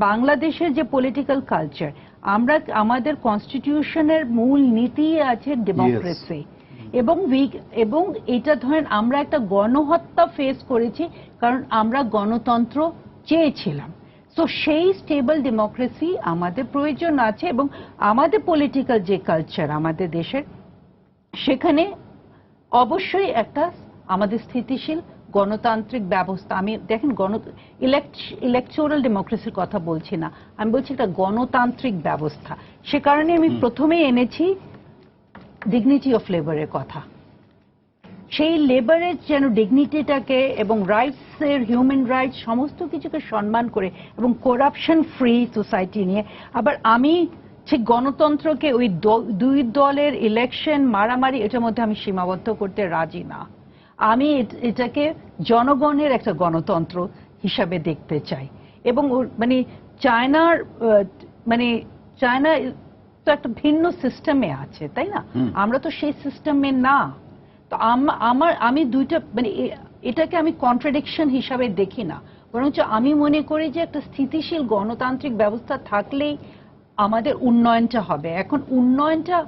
বাংলাদেশের যে পলিটিক্যাল কালচার, আমরা আমাদের কনস্টিটিউশনের মূল নীতি আছে ডেমোক্রেসি, এবং এটা ধরেন আমরা একটা গণহত্যা ফেস করেছি, কারণ আমরা গণতন্ত্র চেয়েছিলাম। তো সেই স্টেবল ডেমোক্রেসি আমাদের প্রয়োজন আছে, এবং আমাদের পলিটিক্যাল যে কালচার আমাদের দেশের, সেখানে অবশ্যই একটা আমাদের স্থিতিশীল গণতান্ত্রিক ব্যবস্থা, আমি দেখেন ইলেকটোরাল ডেমোক্রেসির কথা বলছি না, আমি বলছি একটা গণতান্ত্রিক ব্যবস্থা। সে কারণে আমি প্রথমেই এনেছি ডিগনিটি অফ লেবারের কথা। সেই লেবারের যেন ডিগনিটিটাকে এবং রাইটসের, হিউম্যান রাইটস সমস্ত কিছুকে সম্মান করে এবং করাপশন ফ্রি সোসাইটি নিয়ে। আবার আমি ঠিক গণতন্ত্রকে ওই দুই দলের ইলেকশন মারামারি এটার মধ্যে আমি সীমাবদ্ধ করতে রাজি না। আমি এটাকে জনগণের একটা গণতন্ত্র হিসাবে দেখতে চাই। এবং মানে চায়নার চায়না তো একটা ভিন্ন সিস্টেমে আছে, তাই না? আমরা তো সেই সিস্টেমে না। তো আমি দুইটা মানে এটাকে আমি কন্ট্রাডিকশন হিসাবে দেখি না, বরঞ্চ আমি মনে করি যে একটা স্থিতিশীল গণতান্ত্রিক ব্যবস্থা থাকলেই আমাদের উন্নয়নটা হবে। এখন উন্নয়নটা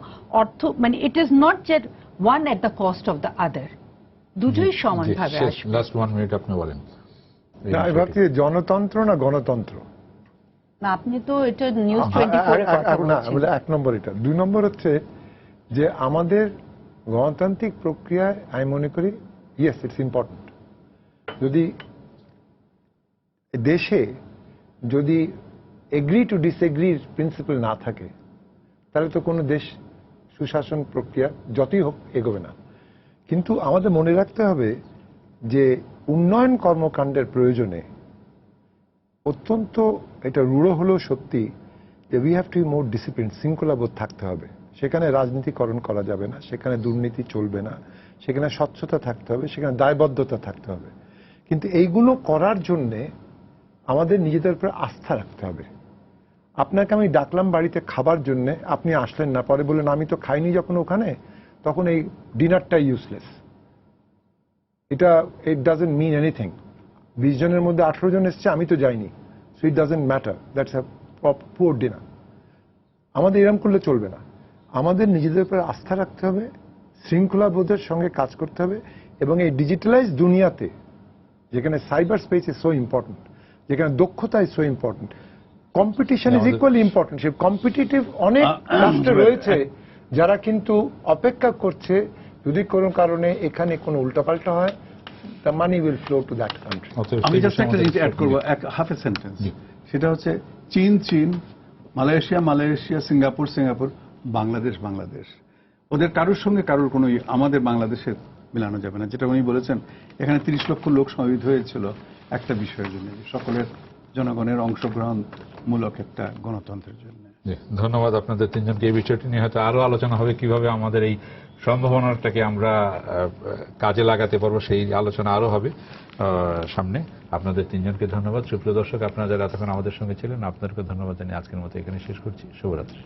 অর্থ মানে it is not jet one at the cost of the other, দুটোই সমানভাবে আসবে। লাস্ট 1 মিনিট আপনি বলেন। না, আমি ভাবছি জনতন্ত্র না গণতন্ত্র। না, আপনি তো এটা নিউজ 24 এ কথা না, বলছেন। 1 নম্বর এটা। 2 নম্বর হচ্ছে যে আমাদের গণতান্ত্রিক প্রক্রিয়ায় আমি মনে করি ইয়েস ইটস ইম্পর্টেন্ট। যদি দেশে যদি এগ্রি টু ডিসএগ্রির প্রিন্সিপাল না থাকে তাহলে তো কোনো দেশ সুশাসন প্রক্রিয়া যতই হোক এগোবে না। কিন্তু আমাদের মনে রাখতে হবে যে উন্নয়ন কর্মকাণ্ডের প্রয়োজনে অত্যন্ত এটা রূঢ় হলেও সত্যি যে we have to be more discipline, শৃঙ্খলাবোধ থাকতে হবে। সেখানে রাজনীতিকরণ করা যাবে না, সেখানে দুর্নীতি চলবে না, সেখানে স্বচ্ছতা থাকতে হবে, সেখানে দায়বদ্ধতা থাকতে হবে। কিন্তু এইগুলো করার জন্যে আমাদের নিজেদের উপর আস্থা রাখতে হবে। আপনাকে আমি ডাকলাম বাড়িতে খাবার জন্য, আপনি আসলেন না, পরে বললেন আমি তো খাইনি যখন ওখানে, তখন এই ডিনারটা ইউজলেস। এটা ইট ডাজন্ট মিন এনিথিং। 20 জনের মধ্যে 18 জন এসছে, আমি তো যাইনি, so it doesn't matter, that's a poor dinner. আমাদের এরকম করলে চলবে না। আমাদের নিজেদের উপর আস্থা রাখতে হবে, শৃঙ্খলাবোধের সঙ্গে কাজ করতে হবে। এবং এই ডিজিটালাইজ দুনিয়াতে যেখানে cyber space is so important, যেখানে দক্ষতা is so important, competition is equally important. সেই কম্পিটিটিভ অনেক রাষ্ট্র রয়েছে যারা কিন্তু অপেক্ষা করছে যদি কোনো কারণে এখানে কোনো উল্টাপাল্টা হয়, the money will flow to that country. আমি জাস্ট একটা জিনিস অ্যাড করবো, হাফ এ সেন্টেন্স। সেটা হচ্ছে চীন, মালয়েশিয়া, সিঙ্গাপুর, বাংলাদেশ। ওদের কারোর সঙ্গে কারোর কোনো আমাদের বাংলাদেশের মেলানো যাবে না। যেটা উনি বলেছেন, এখানে 30 লক্ষ লোক সমবেত হয়েছিল একটা বিষয়ের জন্য, সকলের জনগণের অংশগ্রহণমূলক একটা গণতন্ত্রের জন্য। ধন্যবাদ আপনাদের তিনজনকে। এই বিষয়টি নিয়ে হয়তো আরো আলোচনা হবে, কিভাবে আমাদের এই সম্ভাবনাটাকে আমরা কাজে লাগাতে পারবো, সেই আলোচনা আরো হবে সামনে। আপনাদের তিনজনকে ধন্যবাদ। সুপ্রিয় দর্শক, আপনারা যারা এতক্ষণ আমাদের সঙ্গে ছিলেন, আপনাদেরকে ধন্যবাদ জানিয়ে আজকের মতো এখানে শেষ করছি। শুভরাত্রি।